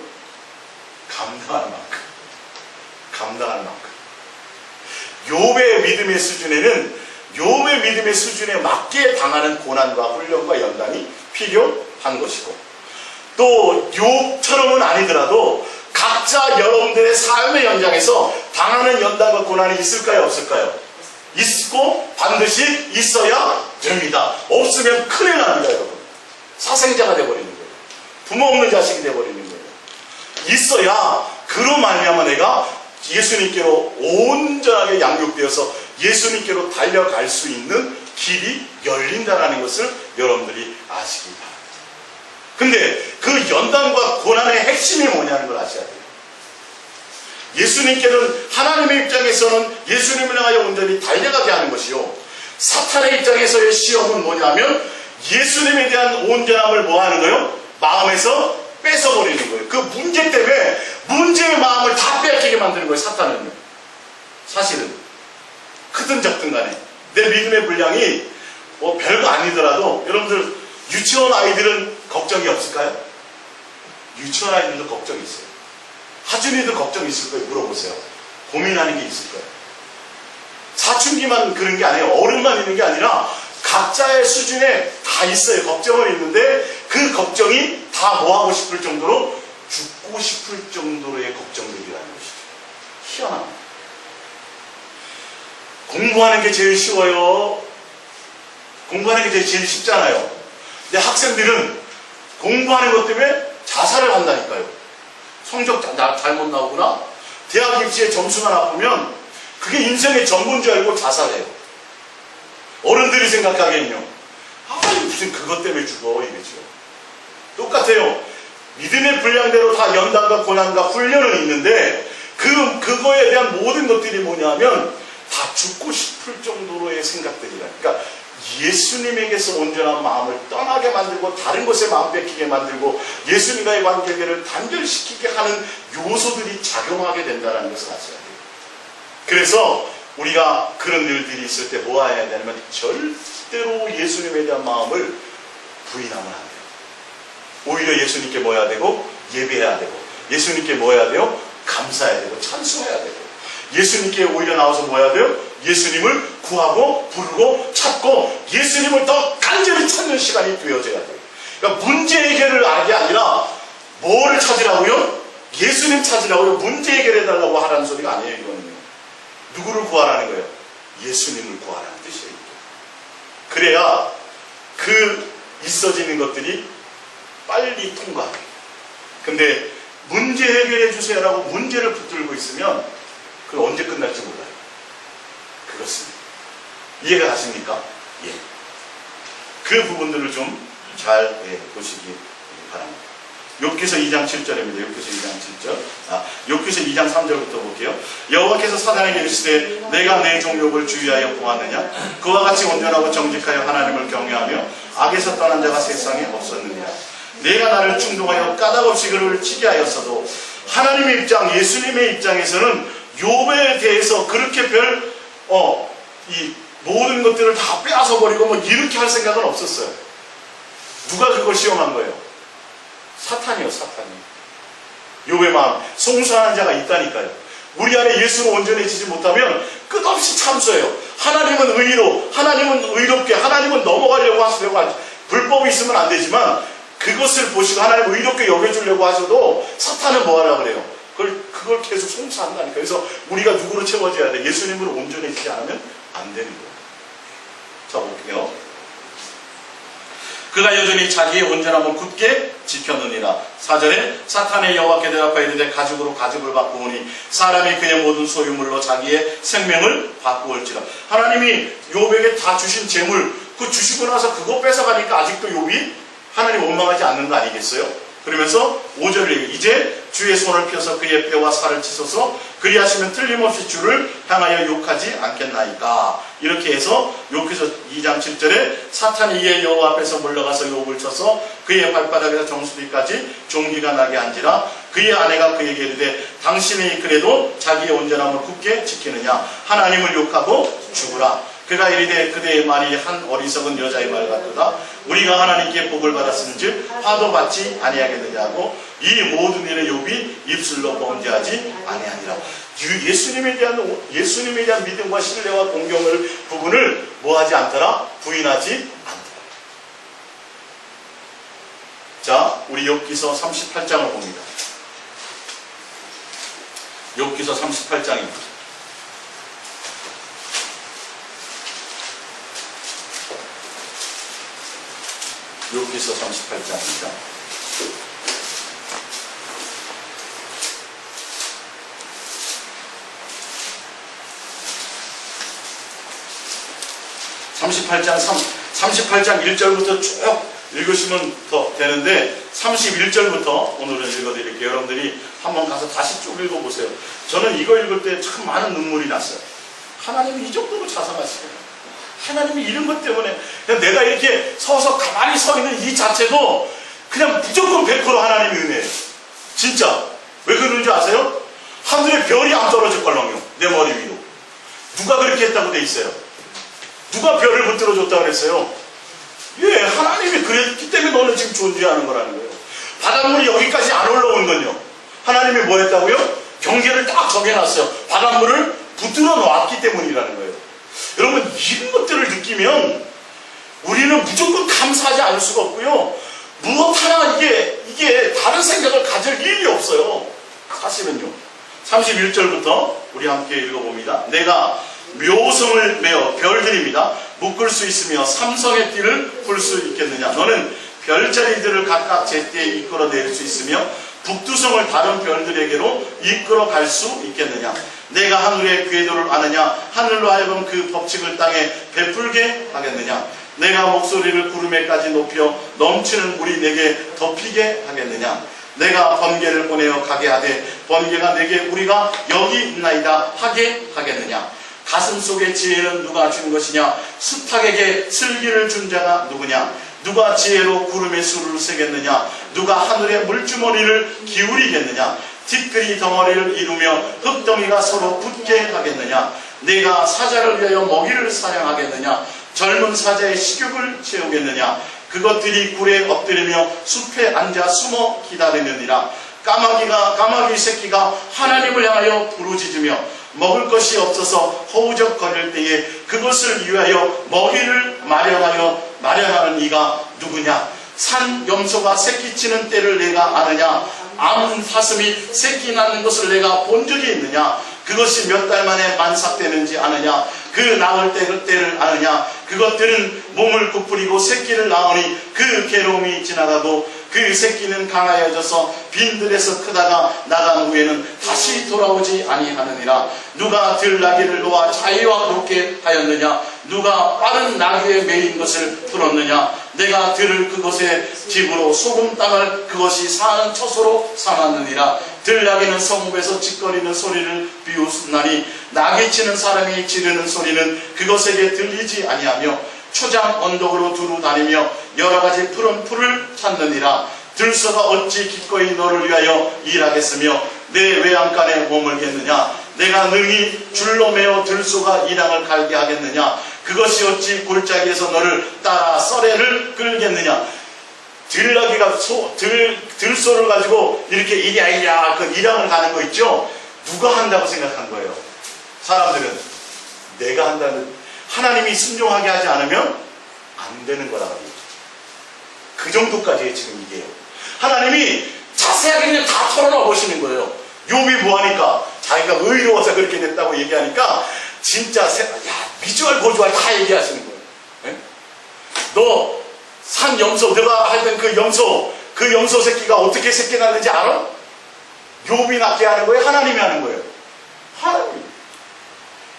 감당할 만큼. 감당할 만큼. 욥의 믿음의 수준에는 욥의 믿음의 수준에 맞게 당하는 고난과 훈련과 연단이 필요한 것이고 또 욥처럼은 아니더라도 각자 여러분들의 삶의 현장에서 당하는 연단과 고난이 있을까요? 없을까요? 있고 반드시 있어야 됩니다. 없으면 큰일 납니다. 여러분. 사생자가 되어버리는 거예요. 부모 없는 자식이 되어버리는 거예요. 있어야 그로 말미암아 내가 예수님께로 온전하게 양육되어서 예수님께로 달려갈 수 있는 길이 열린다는 것을 여러분들이 아시기 바랍니다. 근데 그 연단과 고난의 핵심이 뭐냐는 걸 아셔야 돼요. 예수님께는 하나님의 입장에서는 예수님을 향하여 온전히 달려가게 하는 것이요, 사탄의 입장에서의 시험은 뭐냐면 예수님에 대한 온전함을 뭐 하는 거예요? 마음에서 뺏어버리는 거예요. 그 문제 때문에 문제의 마음을 다 빼앗기게 만드는 거예요. 사탄은요. 사실은 크든 작든 간에 내 믿음의 분량이 뭐 별거 아니더라도 여러분들 유치원 아이들은 걱정이 없을까요? 유치원 아이들도 걱정이 있어요. 하준이도 걱정이 있을 거예요. 물어보세요. 고민하는 게 있을 거예요. 사춘기만 그런 게 아니에요. 어른만 있는 게 아니라 각자의 수준에 다 있어요. 걱정은 있는데 그 걱정이 다 뭐하고 싶을 정도로 죽고 싶을 정도로의 걱정들이라는 것이죠. 희한합니다. 공부하는 게 제일 쉬워요. 공부하는 게 제일 쉽잖아요. 근데 학생들은 공부하는 것 때문에 자살을 한다니까요. 성적 잘못 나오구나. 대학 입시에 점수가 나쁘면 그게 인생의 전부인 줄 알고 자살해요. 어른들이 생각하기엔요. 무슨 그것 때문에 죽어 이거죠. 똑같아요. 믿음의 분량대로 다 연단과 고난과 훈련은 있는데 그거에 대한 모든 것들이 뭐냐면 다 죽고 싶을 정도로의 생각들이라. 그러니까 예수님에게서 온전한 마음을 떠나게 만들고 다른 것에 마음 뺏기게 만들고 예수님과의 관계를 단절시키게 하는 요소들이 작용하게 된다는 것을 아셔야 돼요. 그래서 우리가 그런 일들이 있을 때 뭐 해야 되냐면 절대로 예수님에 대한 마음을 부인하면 안 돼요. 오히려 예수님께 뭐 해야 되고 예배해야 되고 예수님께 뭐 해야 돼요? 감사해야 되고 찬송해야 되고 예수님께 오히려 나와서 뭐 해야 돼요? 예수님을 구하고 부르고 찾고 예수님을 더 간절히 찾는 시간이 되어져야 돼요. 그러니까 문제 해결을 하는 게 아니라 뭐를 찾으라고요? 예수님 찾으라고요. 문제 해결해달라고 하라는 소리가 아니에요. 이거는요. 누구를 구하라는 거예요? 예수님을 구하라는 뜻이에요. 그래야 그 있어지는 것들이 빨리 통과해요. 근데 문제 해결해 주세요라고 문제를 붙들고 있으면 그건 언제 끝날지 몰라요. 그렇습니다. 이해가 가십니까? 예. 그 부분들을 좀 잘 보시기 바랍니다. 욥기서 2장 7절입니다. 욥기서 2장 7절. 욥기서 2장 3절부터 볼게요. 여호와께서 사단에게 이르시되 내가 내 종 욥을 주의하여 보았느냐? 그와 같이 온전하고 정직하여 하나님을 경외하며 악에서 떠난 자가 세상에 없었느냐? 내가 나를 충동하여 까닭없이 그를 치게 하였어도 하나님의 입장, 예수님의 입장에서는 욥에 대해서 그렇게 이 모든 것들을 다 빼앗아 버리고 뭐 이렇게 할 생각은 없었어요. 누가 그걸 시험한 거예요? 사탄이요, 사탄이. 욥의 마음, 송수하는 자가 있다니까요. 우리 안에 예수로 온전해지지 못하면 끝없이 참소해요. 하나님은 의로, 하나님은 의롭게, 하나님은 넘어가려고 하시려고 하지. 불법이 있으면 안 되지만 그것을 보시고 하나님 의롭게 여겨주려고 하셔도 사탄은 뭐 하려고 그래요? 그걸 계속 송수한다니까. 그래서 우리가 누구로 채워져야 돼? 예수님으로 온전해지지 않으면 안 되는 거예요. 자, 볼게요. 그가 여전히 자기의 온전함을 굳게 지켰느니라. 4절에 사탄의 여호와께 대답하여 이르되 가죽으로 가죽을 바꾸오니 사람이 그의 모든 소유물로 자기의 생명을 바꾸올지라. 하나님이 욥에게 다 주신 재물 그 주시고 나서 그거 뺏어가니까 아직도 욥이 하나님 원망하지 않는 거 아니겠어요? 그러면서 5절에 이제 주의 손을 펴서 그의 뼈와 살을 치소서 그리하시면 틀림없이 주를 향하여 욕하지 않겠나이까. 이렇게 해서 욥기서 2장 7절에 사탄이 이에 여호와 앞에서 물러가서 욥을 쳐서 그의 발바닥에서 정수리까지 종기가 나게 한지라. 그의 아내가 그에게 이르되 당신이 그래도 자기의 온전함을 굳게 지키느냐? 하나님을 욕하고 죽으라. 그가 이르되 그대의 말이 한 어리석은 여자의 말 같도다. 우리가 하나님께 복을 받았은즉 화도 받지 아니하겠느냐고. 이 모든 일에 욥이 입술로 범죄하지 아니하니라. 예수님에 대한 믿음과 신뢰와 공경을 부분을 뭐하지 않더라? 부인하지 않더라. 자, 우리 욥기서 38장을 봅니다. 욥기서 38장입니다. 욥기서 38장입니다. (38장 1절부터) 쭉 읽으시면 더 되는데 31절부터 오늘은 읽어드릴게요. 여러분들이 한번 가서 다시 쭉 읽어보세요. 저는 이거 읽을 때 참 많은 눈물이 났어요. 하나님이 이 정도로 자상하시네요. 하나님이 이런 것 때문에 그냥 내가 이렇게 서서 가만히 서 있는 이 자체도 그냥 무조건 100% 하나님의 은혜예요. 진짜. 왜 그러는지 아세요? 하늘에 별이 안 떨어졌걸랑요. 내 머리 위로. 누가 그렇게 했다고 돼 있어요? 누가 별을 붙들어줬다고 그랬어요? 예, 하나님이 그랬기 때문에 너는 지금 존재하는 거라는 거예요. 바닷물이 여기까지 안 올라온 건요. 하나님이 뭐 했다고요? 경계를 딱 정해놨어요. 바닷물을 붙들어 놓았기 때문이라는 거예요. 여러분, 이런 것들을 느끼면 우리는 무조건 감사하지 않을 수가 없고요. 무엇 하나 이게 다른 생각을 가질 일이 없어요. 사실은요. 31절부터 우리 함께 읽어봅니다. 내가 묘성을 메어 별들입니다. 묶을 수 있으며 삼성의 띠를 풀 수 있겠느냐? 너는 별자리들을 각각 제때에 이끌어낼 수 있으며 북두성을 다른 별들에게로 이끌어 갈 수 있겠느냐? 내가 하늘의 궤도를 아느냐? 하늘로 하여금 그 법칙을 땅에 베풀게 하겠느냐? 내가 목소리를 구름에까지 높여 넘치는 물이 내게 덮이게 하겠느냐? 내가 번개를 보내어 가게 하되 번개가 내게 우리가 여기 있나이다 하게 하겠느냐. 가슴 속의 지혜는 누가 준 것이냐. 수탉에게 슬기를 준 자가 누구냐. 누가 지혜로 구름의 수를 세겠느냐. 누가 하늘의 물주머니를 기울이겠느냐. 티끌이 덩어리를 이루며 흙덩이가 서로 붙게 하겠느냐. 내가 사자를 위하여 먹이를 사냥하겠느냐. 젊은 사자의 식욕을 채우겠느냐. 그것들이 굴에 엎드리며 숲에 앉아 숨어 기다리느니라. 까마귀 새끼가 하나님을 향하여 부르짖으며 먹을 것이 없어서 허우적거릴 때에 그것을 위하여 먹이를 마련하는 이가 누구냐. 산 염소가 새끼치는 때를 내가 아느냐. 암 사슴이 새끼 낳는 것을 내가 본 적이 있느냐. 그것이 몇 달 만에 만삭되는지 아느냐. 그 낳을 때를 아느냐. 그것들은 몸을 부풀리고 새끼를 낳으니 그 괴로움이 지나가고 그 새끼는 강하여져서 빈들에서 크다가 나간 후에는 다시 돌아오지 아니하느니라. 누가 들나귀를 놓아 자유와 놓게 하였느냐. 누가 빠른 나귀에 매인 것을 풀었느냐. 내가 들을 그곳에 집으로 소금 땅을 그것이 사는 처소로 삼았느니라. 들나귀는 성읍에서 짖거리는 소리를 비웃나니 나귀치는 사람이 지르는 소리는 그것에게 들리지 아니하며 초장 언덕으로 두루 다니며 여러가지 푸른 풀을 찾느니라. 들소가 어찌 기꺼이 너를 위하여 일하겠으며 내 외양간에 머물겠느냐. 내가 능히 줄로 매어 들소가 이랑을 갈게 하겠느냐. 그것이 어찌 골짜기에서 너를 따라 썰애를 끌겠느냐. 들나귀가 들소를 가지고 이렇게 이랴이랴 그 이랑을 가는 거 있죠. 누가 한다고 생각한 거예요? 사람들은 내가 한다는, 하나님이 순종하게 하지 않으면 안 되는 거라고 하죠. 그 정도까지의 지금 이게요. 하나님이 자세하게 그냥 다 털어놔 보시는 거예요. 욥이 뭐하니까? 자기가 의로워서 그렇게 됐다고 얘기하니까 진짜 비주얼 고주얼 다 얘기하시는 거예요. 네? 너 산 염소, 내가 하던 그 염소 새끼가 어떻게 새끼 낳는지 알아? 욥이 낳게 하는 거예요? 하나님이 하는 거예요? 하나님.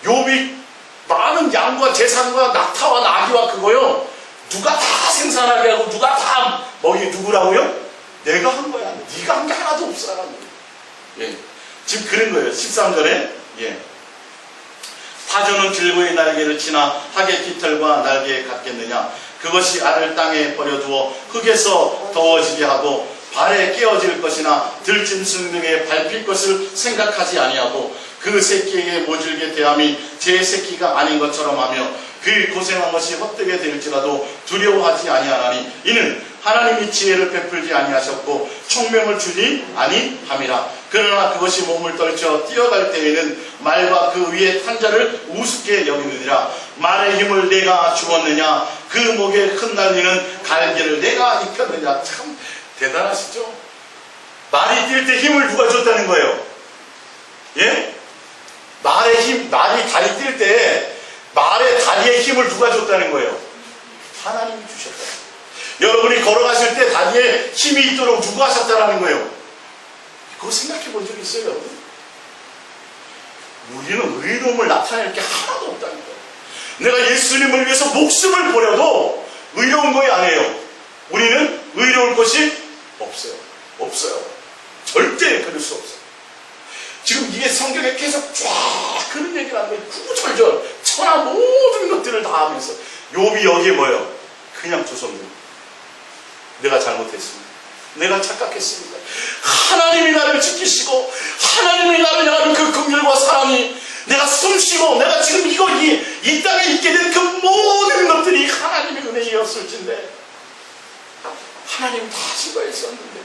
욥이 많은 양과 재산과 낙타와 나귀와 그거요. 누가 다 생산하게 하고 누가 다 먹이 누구라고요? 내가 한 거야. 네가 한 게 하나도 없어. 예. 지금 그런 거예요. 13절에 예. 파조는 들고의 날개를 치나 학의 깃털과 날개에 같겠느냐. 그것이 알을 땅에 버려두어 흙에서 더워지게 하고 발에 깨어질 것이나 들짐승 등에 밟힐 것을 생각하지 아니하고 그 새끼에게 모질게 대함이 제 새끼가 아닌 것처럼 하며 그 고생한 것이 헛되게 될지라도 두려워하지 아니하나니 이는 하나님이 지혜를 베풀지 아니하셨고 총명을 주지 아니함이라. 그러나 그것이 몸을 떨쳐 뛰어갈 때에는 말과 그 위에 탄 자를 우습게 여기느니라. 말의 힘을 내가 주었느냐. 그 목에 흩날리는 갈기를 내가 입혔느냐. 참 대단하시죠? 말이 뛸 때 힘을 누가 줬다는 거예요? 예? 말의 힘, 말이 다리 뛸 때 말의 다리에 힘을 누가 줬다는 거예요? 하나님이 주셨다. 여러분이 걸어가실 때 다리에 힘이 있도록 누가 하셨다는 거예요? 그거 생각해 본 적 있어요, 여러분? 우리는 의로움을 나타낼 게 하나도 없다는 거예요. 내가 예수님을 위해서 목숨을 버려도 의로운 거에 안 해요. 우리는 의로울 것이 없어요. 없어요. 절대 그럴 수 없어요. 지금 이게 성경에 계속 쫙 그런 얘기를 하는 거예요. 구절절 천하 모든 것들을 다 하면서 욥이 여기에 뭐예요? 그냥 두 손 들고 내가 잘못했습니다. 내가 착각했습니다. 하나님이 나를 지키시고 하나님이 나를 향하는 그 긍휼과 사랑이 내가 숨쉬고 내가 지금 이 땅에 있게 된 그 모든 것들이 하나님의 은혜였을진데 하나님 다 하신 거였었는데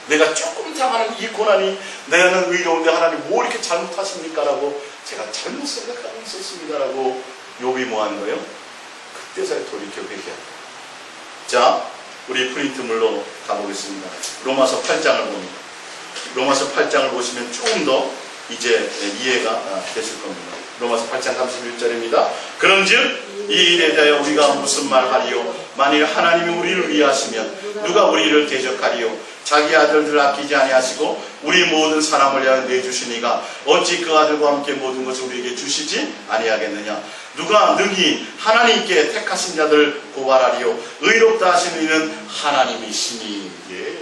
내가 조금 당하는 이 고난이 내가는 의로운데 하나님 뭐 이렇게 잘못하십니까? 라고 제가 잘못 생각하고 있었습니다. 라고 욥이 뭐 하는 거예요? 그때서야 돌이켜 회개하는 거예요. 자, 우리 프린트물로 가보겠습니다. 로마서 8장을 봅니다. 로마서 8장을 보시면 조금 더 이제 이해가 되실 겁니다. 로마서 8장 31절입니다. 그런즉 이 일에 대하여 우리가 무슨 말하리요? 만일 하나님이 우리를 위하시면 누가 우리를 대적하리요? 자기 아들들을 아끼지 아니하시고 우리 모든 사람을 위하여 내주시니가 어찌 그 아들과 함께 모든 것을 우리에게 주시지 아니하겠느냐. 누가 능히 하나님께 택하신 자들 고발하리요? 의롭다 하시는 이는 하나님이시니. 예.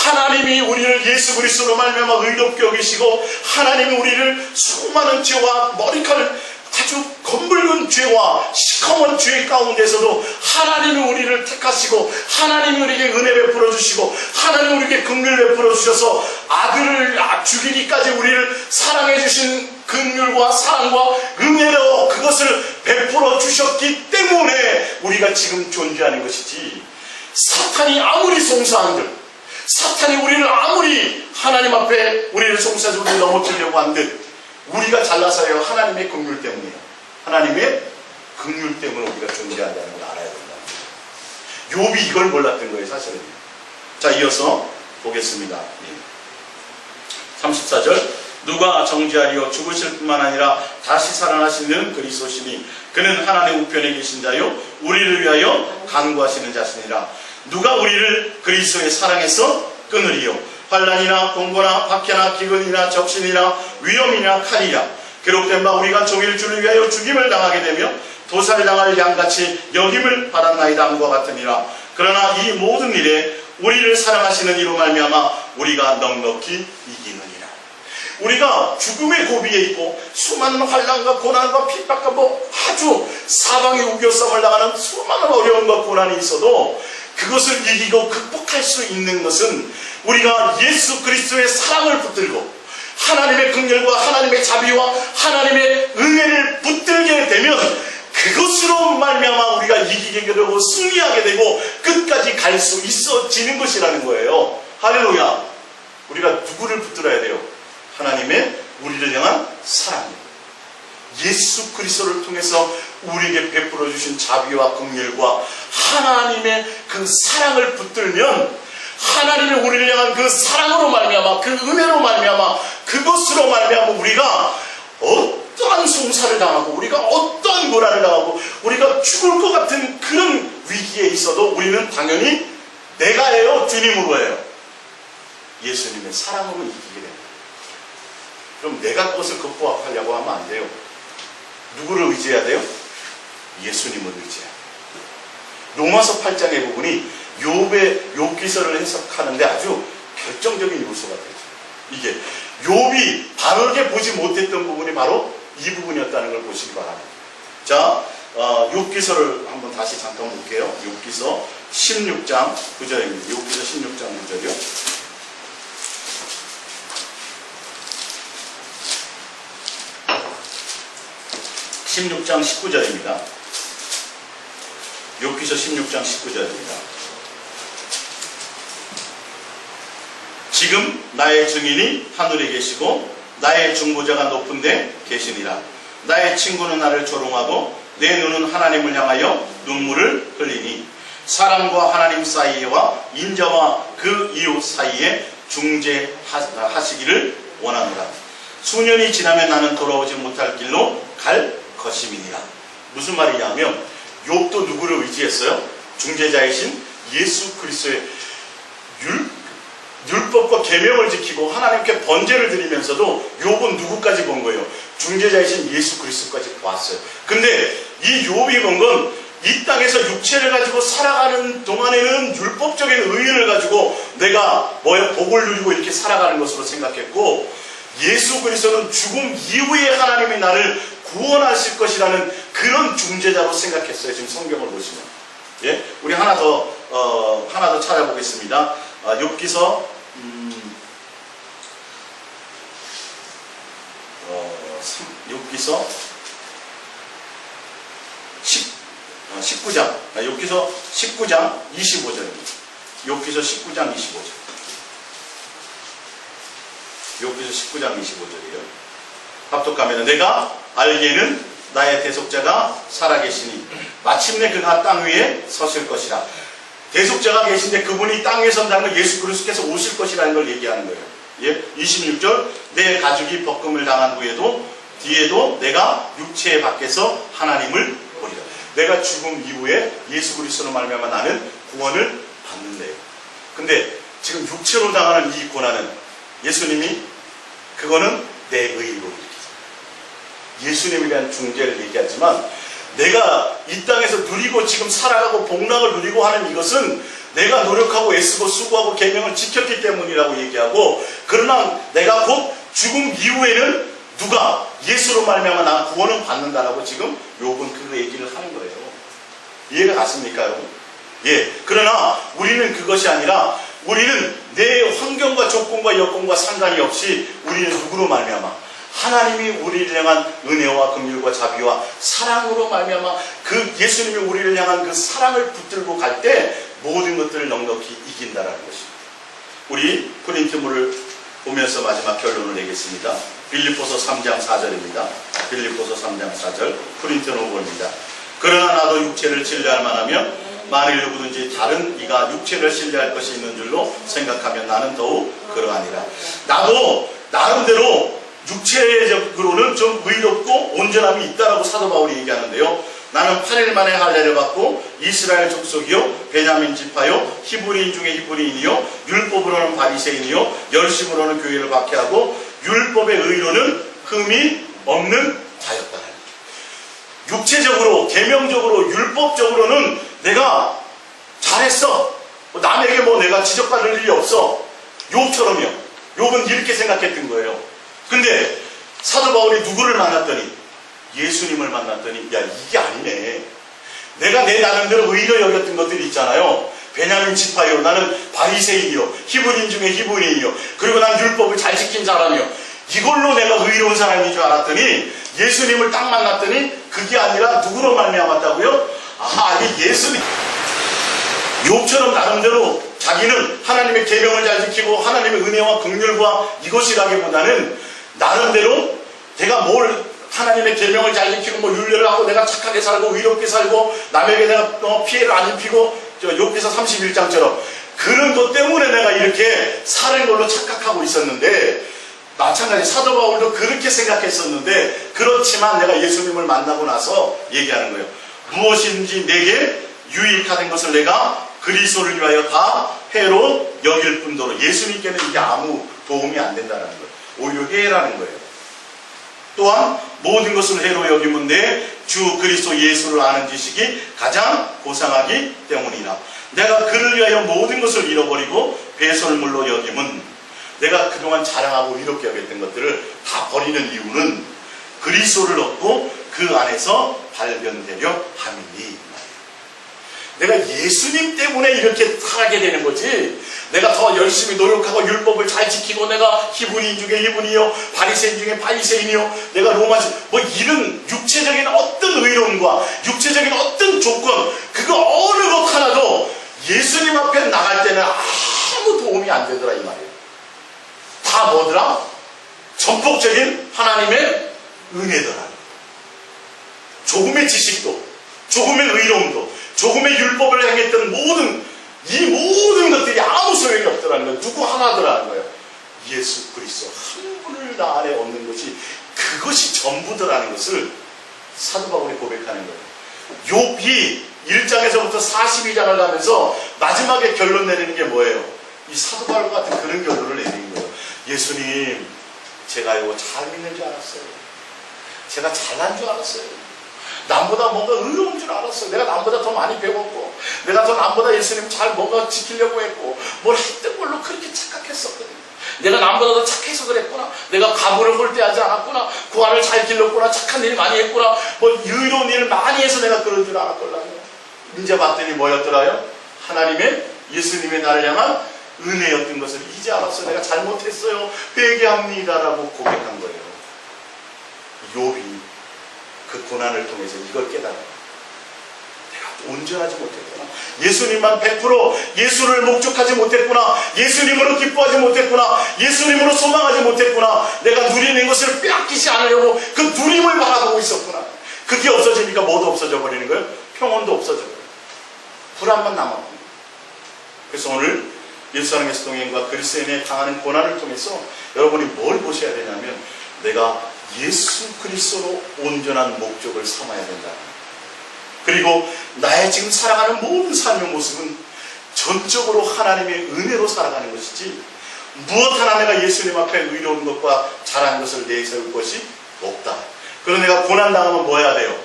하나님이 우리를 예수 그리스도로 말미암아 의롭게 여기시고 하나님이 우리를 수많은 죄와 머리칼 아주 검붉은 죄와 시커먼 죄 가운데서도 하나님이 우리를 택하시고 하나님이 우리에게 은혜 베풀어 주시고 하나님이 우리에게 긍휼 베풀어 주셔서 아들을 죽이기까지 우리를 사랑해 주신 긍휼과 사랑과 은혜로 그것을 베풀어 주셨기 때문에 우리가 지금 존재하는 것이지, 사탄이 아무리 송사한들, 사탄이 우리를 아무리 하나님 앞에 우리를 송사해서 우리를 넘어뜨리려고 한들 우리가 잘나서요 하나님의 긍휼 때문이에요. 하나님의 긍휼 때문에 우리가 존재한다는 걸 알아야 된다. 욥이 이걸 몰랐던 거예요, 사실은. 자, 이어서 보겠습니다. 34절. 누가 정죄하리요? 죽으실 뿐만 아니라 다시 살아나시는 그리스도시니 그는 하나님 우편에 계신 자요 우리를 위하여 간구하시는 자시니라. 누가 우리를 그리스도의 사랑에서 끊으리요? 환난이나 공고나 박해나 기근이나 적신이나 위험이나 칼이라. 기록된 바 우리가 종일 주를 위하여 죽임을 당하게 되며 도살당할 양같이 여김을 받았나이다 함과 같으니라. 그러나 이 모든 일에 우리를 사랑하시는 이로 말미암아 우리가 넉넉히 이기느니라. 우리가 죽음의 고비에 있고 수많은 환난과 고난과 핍박과 아주 사방에 우겨싸움을 당하는 수많은 어려움과 고난이 있어도 그것을 이기고 극복할 수 있는 것은 우리가 예수 그리스도의 사랑을 붙들고 하나님의 긍휼과 하나님의 자비와 하나님의 은혜를 붙들게 되면 그것으로 말미암아 우리가 이기게 되고 승리하게 되고 끝까지 갈 수 있어지는 것이라는 거예요. 할렐루야. 우리가 누구를 붙들어야 돼요? 하나님의 우리를 향한 사랑이에요. 예수 그리스도를 통해서 우리에게 베풀어 주신 자비와 긍휼과 하나님의 그 사랑을 붙들면 하나님의 우리를 향한 그 사랑으로 말미암아 그 은혜로 말미암아 그것으로 말미암아 우리가 어떠한 송사를 당하고 우리가 어떠한 고난을 당하고 우리가 죽을 것 같은 그런 위기에 있어도 우리는 당연히 내가 해요? 주님으로 해요? 예수님의 사랑으로 이기게 됩니다. 그럼 내가 그것을 극복하려고 하면 안 돼요. 누구를 의지해야 돼요? 예수님을 의지해야 돼요. 로마서 8장의 부분이 욥기서를 해석하는데 아주 결정적인 요소가 되죠. 이게 욥이 바르게 보지 못했던 부분이 바로 이 부분이었다는 걸 보시기 바랍니다. 자, 욥기서를 한번 다시 잠깐 볼게요. 욥기서 16장 9절입니다. 욥기서 16장 9절이요. (16장 19절입니다) 욥기서 16장 19절입니다. 지금 나의 증인이 하늘에 계시고 나의 중보자가 높은 데 계시니라. 나의 친구는 나를 조롱하고 내 눈은 하나님을 향하여 눈물을 흘리니 사람과 하나님 사이와 인자와 그 이웃 사이에 중재하시기를 원하노라. 수년이 지나면 나는 돌아오지 못할 길로 갈 것임이니라. 무슨 말이냐면 욥도 누구를 의지했어요? 중재자이신 예수 그리스도의 율법과 계명을 지키고 하나님께 번제를 드리면서도 욥은 누구까지 본 거예요? 중재자이신 예수 그리스도까지 봤어요. 근데 이 욥이 본 건 이 땅에서 육체를 가지고 살아가는 동안에는 율법적인 의의를 가지고 내가 복을 누리고 이렇게 살아가는 것으로 생각했고, 예수 그리스도는 죽음 이후에 하나님이 나를 구원하실 것이라는 그런 중재자로 생각했어요. 지금 성경을 보시면. 예? 우리 하나 더 찾아보겠습니다. 욥기서 19장, 욥기서 19장 25절입니다. 욥기서 19장 25절. 욥기서 19장 25절이에요. 합독하면 내가 알기에는 나의 대속자가 살아계시니 마침내 그가 땅 위에 서실 것이라. 대속자가 계신데 그분이 땅 위에 선다는 건 예수 그리스도께서 오실 것이라는 걸 얘기하는 거예요. 예? 26절 내 가죽이 벗김을 당한 후에도 뒤에도 내가 육체 밖에서 하나님을 보리라. 내가 죽음 이후에 예수 그리스도로 말미암아 나는 구원을 받는데요. 근데 지금 육체로 당하는 이 고난은 예수님이 그거는 내 의로 일으키죠. 예수님에 대한 중재를 얘기하지만 내가 이 땅에서 누리고 지금 살아가고 복락을 누리고 하는 이것은 내가 노력하고 애쓰고 수고하고 계명을 지켰기 때문이라고 얘기하고, 그러나 내가 곧 죽음 이후에는 누가 예수로 말미암아 나 구원을 받는다라고 지금 욥은 그 얘기를 하는 거예요. 이해가 갔습니까, 여러분? 예. 그러나 우리는 그것이 아니라 우리는 내 환경과 조건과 여건과 상관이 없이 우리는 누구로 말미암아 하나님이 우리를 향한 은혜와 긍휼과 자비와 사랑으로 말미암아 그 예수님이 우리를 향한 그 사랑을 붙들고 갈 때 모든 것들을 넉넉히 이긴다라는 것입니다. 우리 코린토서를 보면서 마지막 결론을 내겠습니다. 빌립보서 3장 4절입니다. 빌립보서 3장 4절 코린토로 보입니다. 그러나 나도 육체를 신뢰할 만하면 만일 누구든지 다른 이가 육체를 신뢰할 것이 있는 줄로 생각하면 나는 더욱 그러하니라. 나도 나름대로 육체적으로는 좀 의롭고 온전함이 있다라고 사도 바울이 얘기하는데요. 나는 8일 만에 할례를 받고 이스라엘 족속이요 베냐민 지파요 히브리인 중에 히브리인이요 율법으로는 바리새인이요 열심으로는 교회를 박해하고 율법의 의로는 흠이 없는 자였다. 육체적으로 계명적으로 율법적으로는 내가 잘했어. 남에게 뭐 내가 지적받을 일이 없어. 욥처럼요. 욥은 이렇게 생각했던 거예요. 근데 사도 바울이 누구를 만났더니 예수님을 만났더니 야 이게 아니네. 내가 내 나름대로 의로 여겼던 것들이 있잖아요. 베냐민 지파요, 나는 바리새인이요, 히브리인 중에 히브리인이요, 그리고 난 율법을 잘 지킨 사람이요, 이걸로 내가 의로운 사람인 줄 알았더니 예수님을 딱 만났더니 그게 아니라 누구로 말미암았다고요? 아, 이게 예수님. 욥처럼 나름대로 자기는 하나님의 계명을 잘 지키고 하나님의 은혜와 긍휼과 이것이라기보다는 나름대로 내가 뭘 하나님의 계명을 잘 지키고 뭐 율례를 하고 내가 착하게 살고 의롭게 살고 남에게 내가 피해를 안 입히고 욥기서 31장처럼 그런 것 때문에 내가 이렇게 사는 걸로 착각하고 있었는데, 마찬가지 사도 바울도 그렇게 생각했었는데, 그렇지만 내가 예수님을 만나고 나서 얘기하는 거예요. 무엇인지 내게 유익하는 것을 내가 그리스도를 위하여 다 해로 여길 뿐더러 예수님께는 이게 아무 도움이 안 된다는 거예요. 오히려 해라는 거예요. 또한 모든 것을 해로 여기면 내 주 그리스도 예수를 아는 지식이 가장 고상하기 때문이라. 내가 그를 위하여 모든 것을 잃어버리고 배설물로 여김은 내가 그동안 자랑하고 이롭게 여겼던 것들을 다 버리는 이유는 그리스도를 얻고 그 안에서 발견되려 함이니. 내가 예수님 때문에 이렇게 살게 되는 거지, 내가 더 열심히 노력하고 율법을 잘 지키고 내가 히브리인 중에 히브리요 바리새인 중에 바리새인이요 내가 로마지 뭐 이런 육체적인 어떤 의로움과 육체적인 어떤 조건, 그거 어느 것 하나도 예수님 앞에 나갈 때는 아무 도움이 안 되더라 이 말이에요. 다 뭐더라? 전폭적인 하나님의 은혜더라. 조금의 지식도, 조금의 의로움도, 조금의 율법을 행했던 이 모든 것들이 아무 소용이 없더라는 거예요. 누구 하나더라는 거예요. 예수 그리스도 한 분을 나 안에 얻는 것이, 그것이 전부더라는 것을 사도 바울이 고백하는 거예요. 욥이 1장에서부터 42장을 가면서 마지막에 결론 내리는 게 뭐예요? 이 사도 바울 같은 그런 결론을 내리는 거예요. 예수님, 제가 이거 잘 믿는 줄 알았어요. 제가 잘난 줄 알았어요. 남보다 뭔가 의로운 줄 알았어요. 내가 남보다 더 많이 배웠고, 내가 더 남보다 예수님 잘 뭔가 지키려고 했고, 뭘 했던 걸로 그렇게 착각했었거든요. 내가 남보다 더 착해서 그랬구나. 내가 가부를 홀대하지 않았구나. 구안을 잘 길렀구나. 착한 일 많이 했구나. 뭐 의로운 일을 많이 해서 내가 그런 줄 알았걸라요. 이제 봤더니 뭐였더라요? 하나님의, 예수님의 나를 향한 은혜였던 것을 이제 알았어요. 내가 잘못했어요. 회개합니다라고 고백한 거예요. 욥이 그 고난을 통해서 이걸 깨달아요. 내가 온전하지 못했구나. 예수님만 100% 예수를 목적하지 못했구나. 예수님으로 기뻐하지 못했구나. 예수님으로 소망하지 못했구나. 내가 누리는 것을 빼앗기지 않으려고 그 누림을 바라보고 있었구나. 그게 없어지니까 뭐도 없어져 버리는 거예요? 평온도 없어져 버려요. 불안만 남았고. 그래서 오늘 예루살렘에서 동행과 그리스도인의 당하는 고난을 통해서 여러분이 뭘 보셔야 되냐면, 내가 예수 그리스도로 온전한 목적을 삼아야 된다. 그리고 나의 지금 살아가는 모든 삶의 모습은 전적으로 하나님의 은혜로 살아가는 것이지, 무엇 하나 내가 예수님 앞에 의로운 것과 잘한 것을 내세울 것이 없다. 그래서 내가 고난당하면 뭐 해야 돼요?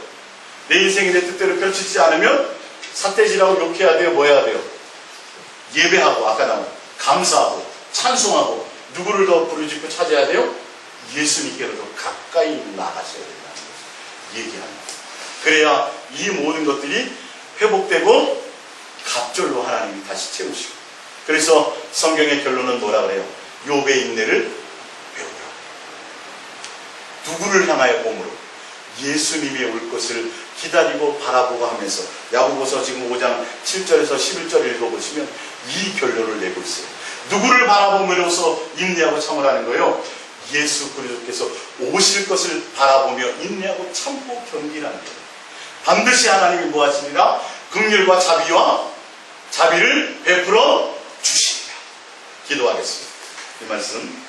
내 인생이 내 뜻대로 펼치지 않으면 삿대질하고 욕해야 돼요? 뭐 해야 돼요? 예배하고, 아까 나온 감사하고 찬송하고, 누구를 더 부르짖고 찾아야 돼요? 예수님께로 더 가까이 나가셔야 된다는 것을 얘기합니다. 그래야 이 모든 것들이 회복되고 갑절로 하나님이 다시 채우시고, 그래서 성경의 결론은 뭐라 그래요? 욥의 인내를 배우라. 누구를 향하여 봄으로? 예수님이 올 것을 기다리고 바라보고 하면서, 야고보서 지금 5장 7절에서 11절 읽어보시면 이 결론을 내고 있어요. 누구를 바라보면서 인내하고 참으라는 거예요? 예수 그리스도께서 오실 것을 바라보며 인내하고 참고 견디라는 거예요. 반드시 하나님이 뭐하시니라? 긍휼과 자비를 베풀어 주시리라. 기도하겠습니다. 이 말씀